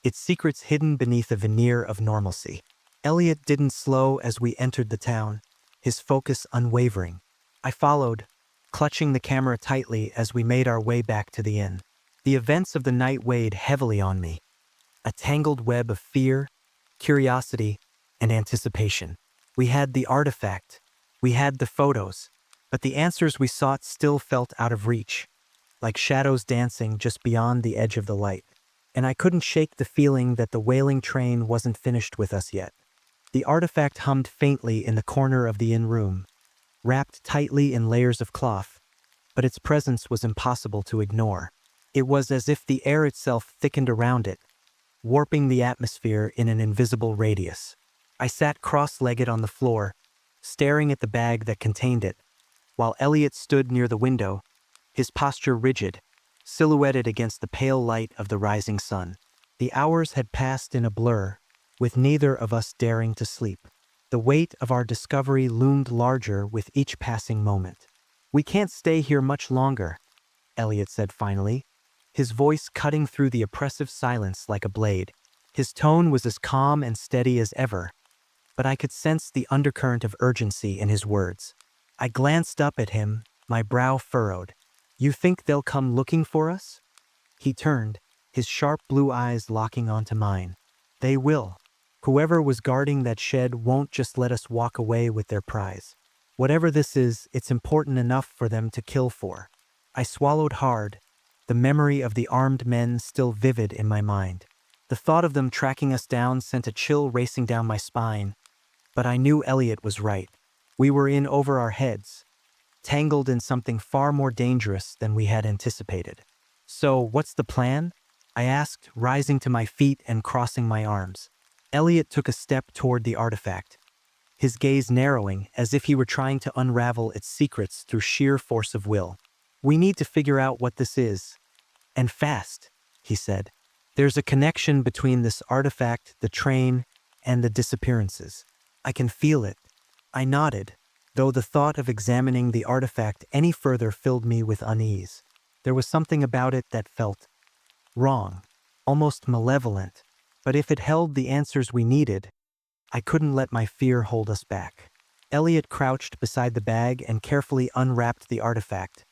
its secrets hidden beneath a veneer of normalcy. Elliot didn't slow as we entered the town, his focus unwavering. I followed, clutching the camera tightly as we made our way back to the inn. The events of the night weighed heavily on me, a tangled web of fear, curiosity, and anticipation. We had the artifact, we had the photos, but the answers we sought still felt out of reach, like shadows dancing just beyond the edge of the light. And I couldn't shake the feeling that the wailing train wasn't finished with us yet. The artifact hummed faintly in the corner of the inn room, wrapped tightly in layers of cloth, but its presence was impossible to ignore. It was as if the air itself thickened around it, warping the atmosphere in an invisible radius. I sat cross-legged on the floor, staring at the bag that contained it, while Elliot stood near the window, his posture rigid, silhouetted against the pale light of the rising sun. The hours had passed in a blur, with neither of us daring to sleep. The weight of our discovery loomed larger with each passing moment. "We can't stay here much longer," Elliot said finally, his voice cutting through the oppressive silence like a blade. His tone was as calm and steady as ever, but I could sense the undercurrent of urgency in his words. I glanced up at him, my brow furrowed. "You think they'll come looking for us?" He turned, his sharp blue eyes locking onto mine. "They will. Whoever was guarding that shed won't just let us walk away with their prize. Whatever this is, it's important enough for them to kill for." I swallowed hard, the memory of the armed men still vivid in my mind. The thought of them tracking us down sent a chill racing down my spine, but I knew Elliot was right. We were in over our heads, tangled in something far more dangerous than we had anticipated. "So, what's the plan?" I asked, rising to my feet and crossing my arms. Elliot took a step toward the artifact, his gaze narrowing as if he were trying to unravel its secrets through sheer force of will. "We need to figure out what this is. And fast," he said. "There's a connection between this artifact, the train, and the disappearances. I can feel it." I nodded, though the thought of examining the artifact any further filled me with unease. There was something about it that felt wrong, almost malevolent, but if it held the answers we needed, I couldn't let my fear hold us back. Elliot crouched beside the bag and carefully unwrapped the artifact,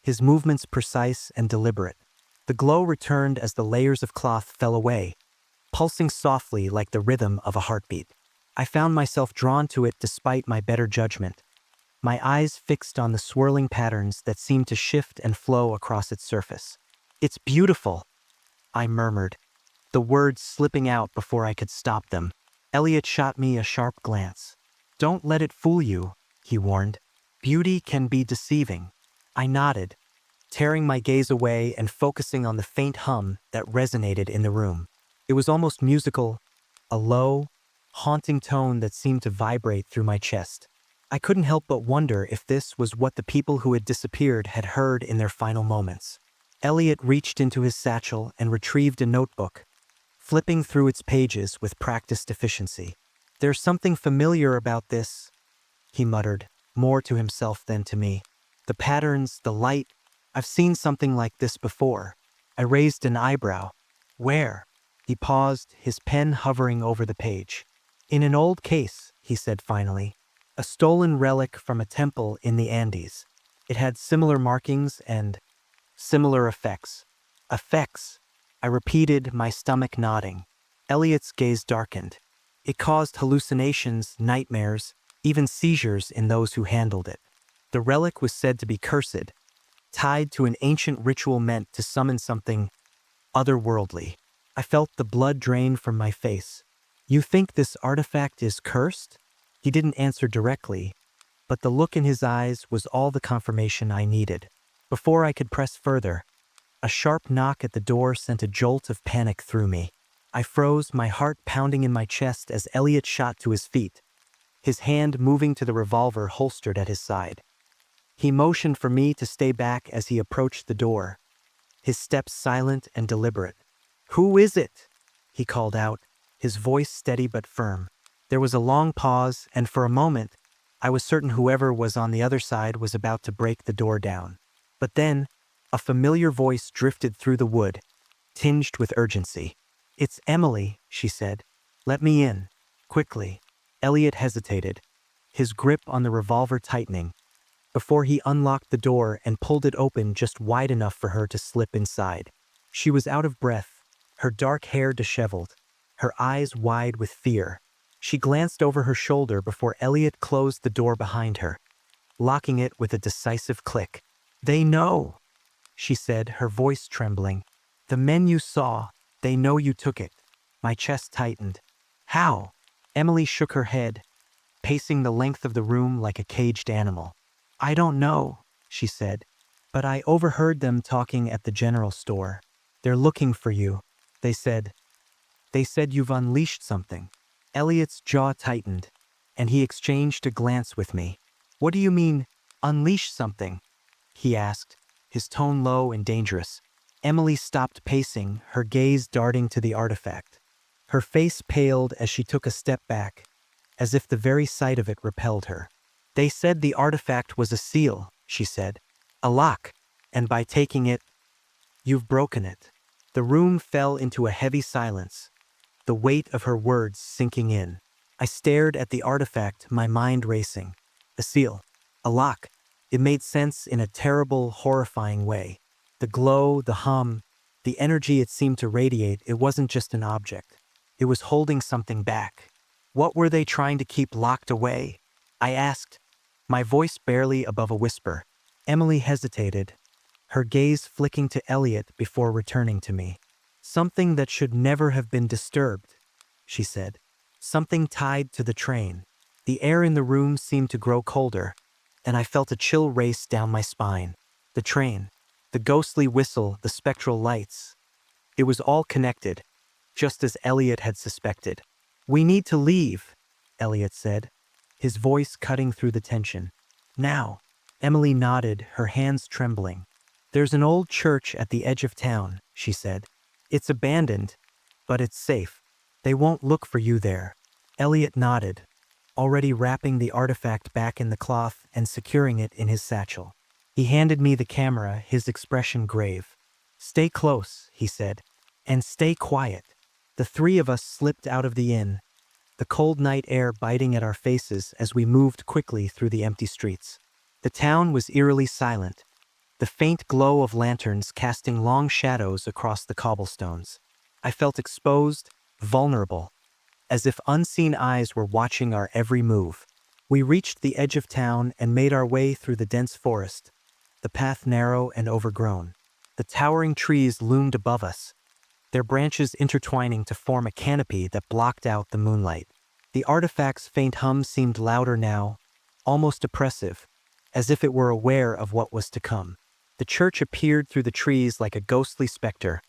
his movements precise and deliberate. The glow returned as the layers of cloth fell away, pulsing softly like the rhythm of a heartbeat. I found myself drawn to it despite my better judgment, my eyes fixed on the swirling patterns that seemed to shift and flow across its surface. "It's beautiful," I murmured, the words slipping out before I could stop them. Elliot shot me a sharp glance. "Don't let it fool you," he warned. "Beauty can be deceiving." I nodded, tearing my gaze away and focusing on the faint hum that resonated in the room. It was almost musical, a low, haunting tone that seemed to vibrate through my chest. I couldn't help but wonder if this was what the people who had disappeared had heard in their final moments. Elliot reached into his satchel and retrieved a notebook, flipping through its pages with practiced efficiency. "There's something familiar about this," he muttered, more to himself than to me. "The patterns, the light. I've seen something like this before." I raised an eyebrow. "Where?" He paused, his pen hovering over the page. "In an old case," he said finally. "A stolen relic from a temple in the Andes. It had similar markings and similar effects." "Effects," I repeated, my stomach nodding. Elliot's gaze darkened. "It caused hallucinations, nightmares, even seizures in those who handled it. The relic was said to be cursed, tied to an ancient ritual meant to summon something otherworldly." I felt the blood drain from my face. "You think this artifact is cursed?" He didn't answer directly, but the look in his eyes was all the confirmation I needed. Before I could press further, a sharp knock at the door sent a jolt of panic through me. I froze, my heart pounding in my chest as Elliot shot to his feet, his hand moving to the revolver holstered at his side. He motioned for me to stay back as he approached the door, his steps silent and deliberate. "Who is it?" he called out, his voice steady but firm. There was a long pause, and for a moment, I was certain whoever was on the other side was about to break the door down. But then, a familiar voice drifted through the wood, tinged with urgency. "It's Emily," she said. "Let me in, quickly." Elliot hesitated, his grip on the revolver tightening, before he unlocked the door and pulled it open just wide enough for her to slip inside. She was out of breath, her dark hair disheveled, her eyes wide with fear. She glanced over her shoulder before Elliot closed the door behind her, locking it with a decisive click. "They know," she said, her voice trembling. "The men you saw, they know you took it." My chest tightened. "How?" Emily shook her head, pacing the length of the room like a caged animal. "I don't know," she said, "but I overheard them talking at the general store. They're looking for you. They said, they said you've unleashed something." Elliot's jaw tightened, and he exchanged a glance with me. "What do you mean, unleash something?" he asked, his tone low and dangerous. Emily stopped pacing, her gaze darting to the artifact. Her face paled as she took a step back, as if the very sight of it repelled her. "They said the artifact was a seal," she said. "A lock, and by taking it, you've broken it." The room fell into a heavy silence, the weight of her words sinking in. I stared at the artifact, my mind racing. A seal. A lock. It made sense in a terrible, horrifying way. The glow, the hum, the energy it seemed to radiate, it wasn't just an object. It was holding something back. What were they trying to keep locked away? I asked, my voice barely above a whisper. Emily hesitated, her gaze flicking to Elliot before returning to me. "Something that should never have been disturbed," she said. "Something tied to the train." The air in the room seemed to grow colder, and I felt a chill race down my spine. The train, the ghostly whistle, the spectral lights. It was all connected, just as Elliot had suspected. "We need to leave," Elliot said, his voice cutting through the tension. "Now." Emily nodded, her hands trembling. "There's an old church at the edge of town," she said. "It's abandoned, but it's safe. They won't look for you there." Elliot nodded, already wrapping the artifact back in the cloth and securing it in his satchel. He handed me the camera, his expression grave. "Stay close," he said, "and stay quiet." The three of us slipped out of the inn, the cold night air biting at our faces as we moved quickly through the empty streets. The town was eerily silent, the faint glow of lanterns casting long shadows across the cobblestones. I felt exposed, vulnerable, as if unseen eyes were watching our every move. We reached the edge of town and made our way through the dense forest, the path narrow and overgrown. The towering trees loomed above us, their branches intertwining to form a canopy that blocked out the moonlight. The artifact's faint hum seemed louder now, almost oppressive, as if it were aware of what was to come. The church appeared through the trees like a ghostly specter,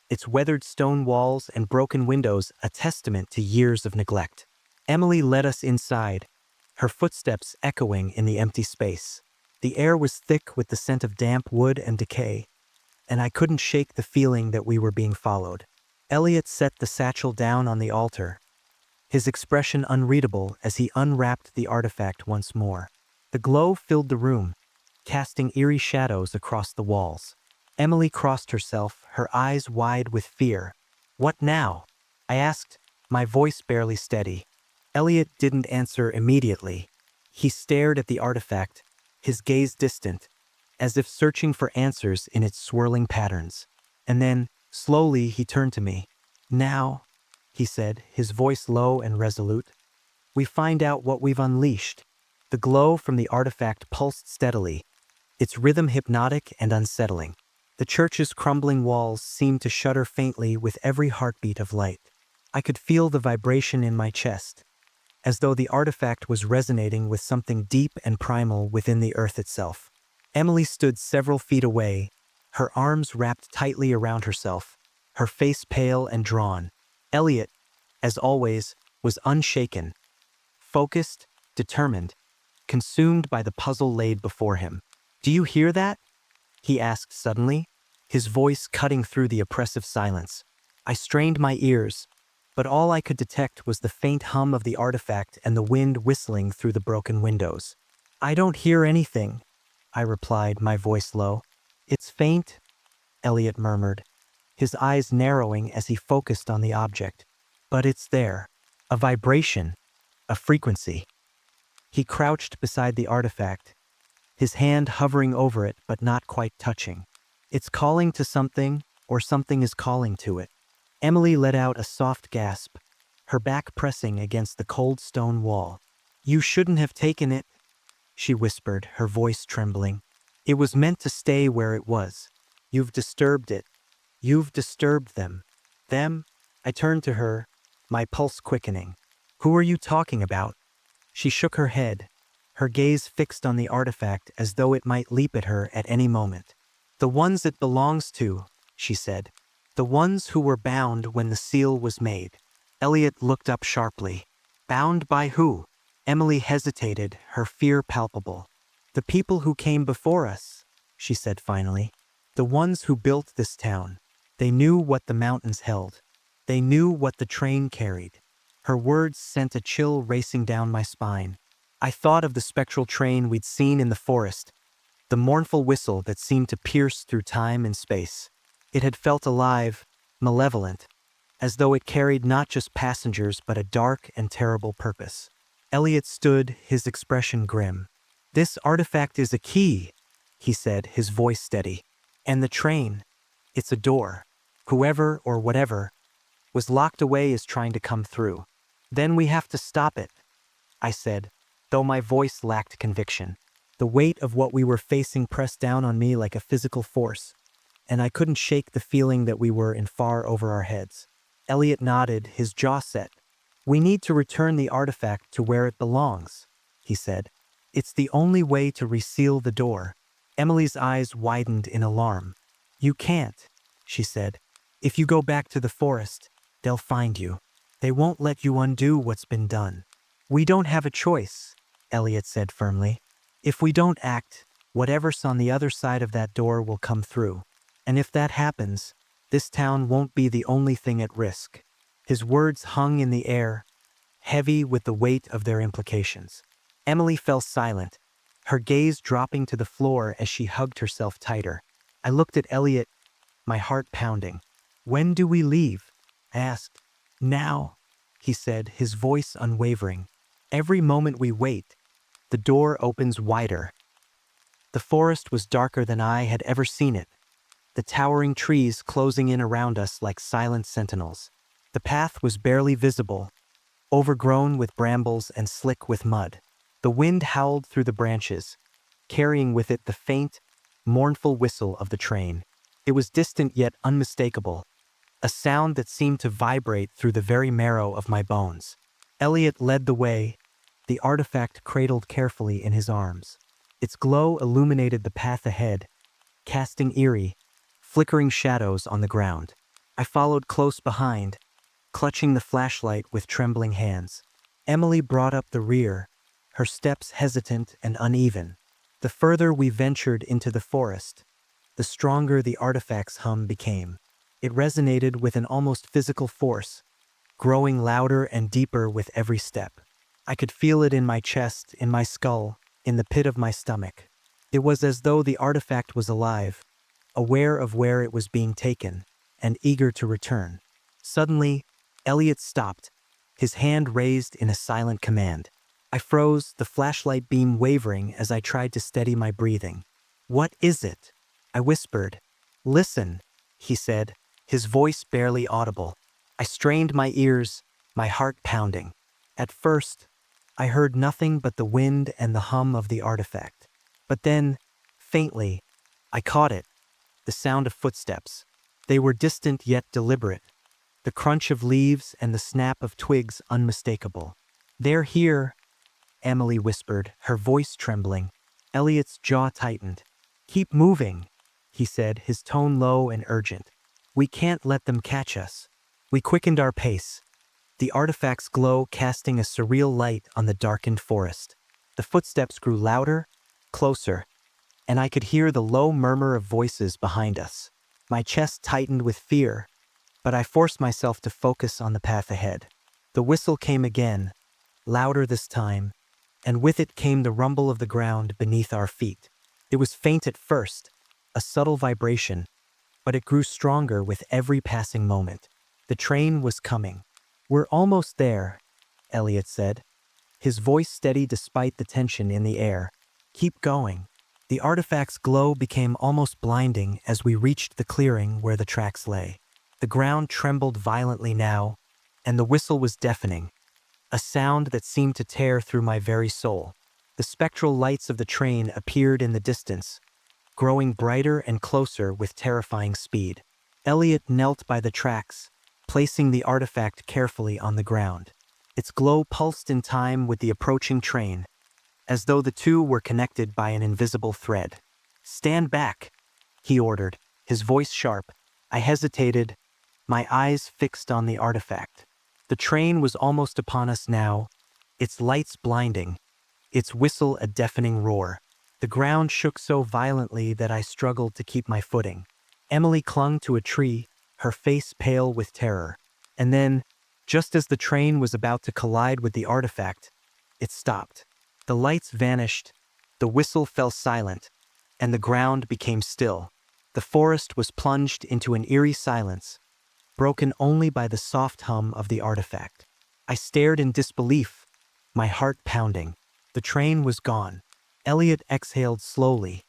its weathered stone walls and broken windows a testament to years of neglect. Emily led us inside, her footsteps echoing in the empty space. The air was thick with the scent of damp wood and decay, and I couldn't shake the feeling that we were being followed. Elliot set the satchel down on the altar, his expression unreadable as he unwrapped the artifact once more. The glow filled the room, casting eerie shadows across the walls. Emily crossed herself, her eyes wide with fear. "What now?" I asked, my voice barely steady. Elliot didn't answer immediately. He stared at the artifact, his gaze distant, as if searching for answers in its swirling patterns. And then, slowly, he turned to me. "Now," he said, his voice low and resolute, "we find out what we've unleashed." The glow from the artifact pulsed steadily, its rhythm hypnotic and unsettling. The church's crumbling walls seemed to shudder faintly with every heartbeat of light. I could feel the vibration in my chest, as though the artifact was resonating with something deep and primal within the earth itself. Emily stood several feet away, her arms wrapped tightly around herself, her face pale and drawn. Elliot, as always, was unshaken, focused, determined, consumed by the puzzle laid before him. "Do you hear that?" he asked suddenly, his voice cutting through the oppressive silence. I strained my ears, but all I could detect was the faint hum of the artifact and the wind whistling through the broken windows. "I don't hear anything," I replied, my voice low. "It's faint," Elliot murmured, his eyes narrowing as he focused on the object. "But it's there. A vibration, a frequency." He crouched beside the artifact, his hand hovering over it but not quite touching. "It's calling to something, or something is calling to it." Emily let out a soft gasp, her back pressing against the cold stone wall. "You shouldn't have taken it," she whispered, her voice trembling. "It was meant to stay where it was. You've disturbed it. You've disturbed them." "Them?" I turned to her, my pulse quickening. "Who are you talking about?" She shook her head, her gaze fixed on the artifact as though it might leap at her at any moment. "The ones it belongs to," she said. "The ones who were bound when the seal was made." Elliot looked up sharply. "Bound by who?" Emily hesitated, her fear palpable. "The people who came before us," she said finally. "The ones who built this town. They knew what the mountains held. They knew what the train carried." Her words sent a chill racing down my spine. I thought of the spectral train we'd seen in the forest, the mournful whistle that seemed to pierce through time and space. It had felt alive, malevolent, as though it carried not just passengers but a dark and terrible purpose. Elliot stood, his expression grim. "This artifact is a key," he said, his voice steady. "And the train, it's a door. Whoever or whatever was locked away is trying to come through. Then we have to stop it," I said, though my voice lacked conviction. The weight of what we were facing pressed down on me like a physical force, and I couldn't shake the feeling that we were in far over our heads. Elliot nodded, his jaw set. "We need to return the artifact to where it belongs," he said. "It's the only way to reseal the door." Emily's eyes widened in alarm. "You can't," she said. "If you go back to the forest, they'll find you. They won't let you undo what's been done." "We don't have a choice," Elliot said firmly. "If we don't act, whatever's on the other side of that door will come through. And if that happens, this town won't be the only thing at risk." His words hung in the air, heavy with the weight of their implications. Emily fell silent, her gaze dropping to the floor as she hugged herself tighter. I looked at Elliot, my heart pounding. "When do we leave?" I asked. "Now," he said, his voice unwavering. "Every moment we wait, the door opens wider." The forest was darker than I had ever seen it, the towering trees closing in around us like silent sentinels. The path was barely visible, overgrown with brambles and slick with mud. The wind howled through the branches, carrying with it the faint, mournful whistle of the train. It was distant yet unmistakable, a sound that seemed to vibrate through the very marrow of my bones. Elliot led the way, the artifact cradled carefully in his arms. Its glow illuminated the path ahead, casting eerie, flickering shadows on the ground. I followed close behind, clutching the flashlight with trembling hands. Emily brought up the rear, her steps hesitant and uneven. The further we ventured into the forest, the stronger the artifact's hum became. It resonated with an almost physical force, growing louder and deeper with every step. I could feel it in my chest, in my skull, in the pit of my stomach. It was as though the artifact was alive, aware of where it was being taken, and eager to return. Suddenly, Elliot stopped, his hand raised in a silent command. I froze, the flashlight beam wavering as I tried to steady my breathing. "What is it?" I whispered. "Listen," he said, his voice barely audible. I strained my ears, my heart pounding. At first, I heard nothing but the wind and the hum of the artifact. But then, faintly, I caught it, the sound of footsteps. They were distant yet deliberate, the crunch of leaves and the snap of twigs unmistakable. "They're here," Emily whispered, her voice trembling. Elliot's jaw tightened. "Keep moving," he said, his tone low and urgent. "We can't let them catch us." We quickened our pace, the artifact's glow casting a surreal light on the darkened forest. The footsteps grew louder, closer, and I could hear the low murmur of voices behind us. My chest tightened with fear, but I forced myself to focus on the path ahead. The whistle came again, louder this time, and with it came the rumble of the ground beneath our feet. It was faint at first, a subtle vibration, but it grew stronger with every passing moment. The train was coming. "We're almost there," Elliot said, his voice steady despite the tension in the air. "Keep going." The artifact's glow became almost blinding as we reached the clearing where the tracks lay. The ground trembled violently now, and the whistle was deafening, a sound that seemed to tear through my very soul. The spectral lights of the train appeared in the distance, growing brighter and closer with terrifying speed. Elliot knelt by the tracks, placing the artifact carefully on the ground. Its glow pulsed in time with the approaching train, as though the two were connected by an invisible thread. "Stand back," he ordered, his voice sharp. I hesitated, my eyes fixed on the artifact. The train was almost upon us now, its lights blinding, its whistle a deafening roar. The ground shook so violently that I struggled to keep my footing. Emily clung to a tree, her face pale with terror. And then, just as the train was about to collide with the artifact, it stopped. The lights vanished, the whistle fell silent, and the ground became still. The forest was plunged into an eerie silence, broken only by the soft hum of the artifact. I stared in disbelief, my heart pounding. The train was gone. Elliot exhaled slowly,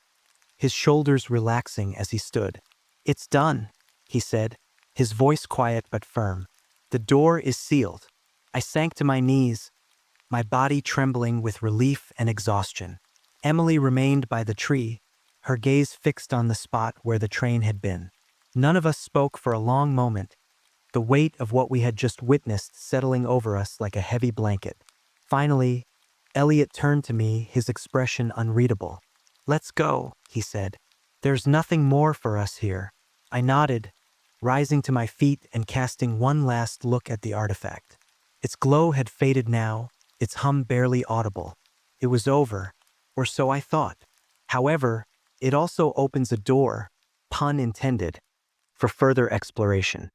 his shoulders relaxing as he stood. "It's done," he said, his voice quiet but firm. "The door is sealed." I sank to my knees, my body trembling with relief and exhaustion. Emily remained by the tree, her gaze fixed on the spot where the train had been. None of us spoke for a long moment, the weight of what we had just witnessed settling over us like a heavy blanket. Finally, Elliot turned to me, his expression unreadable. "Let's go," he said. "There's nothing more for us here." I nodded, rising to my feet and casting one last look at the artifact. Its glow had faded now, its hum barely audible. It was over, or so I thought. However, it also opens a door, pun intended, for further exploration.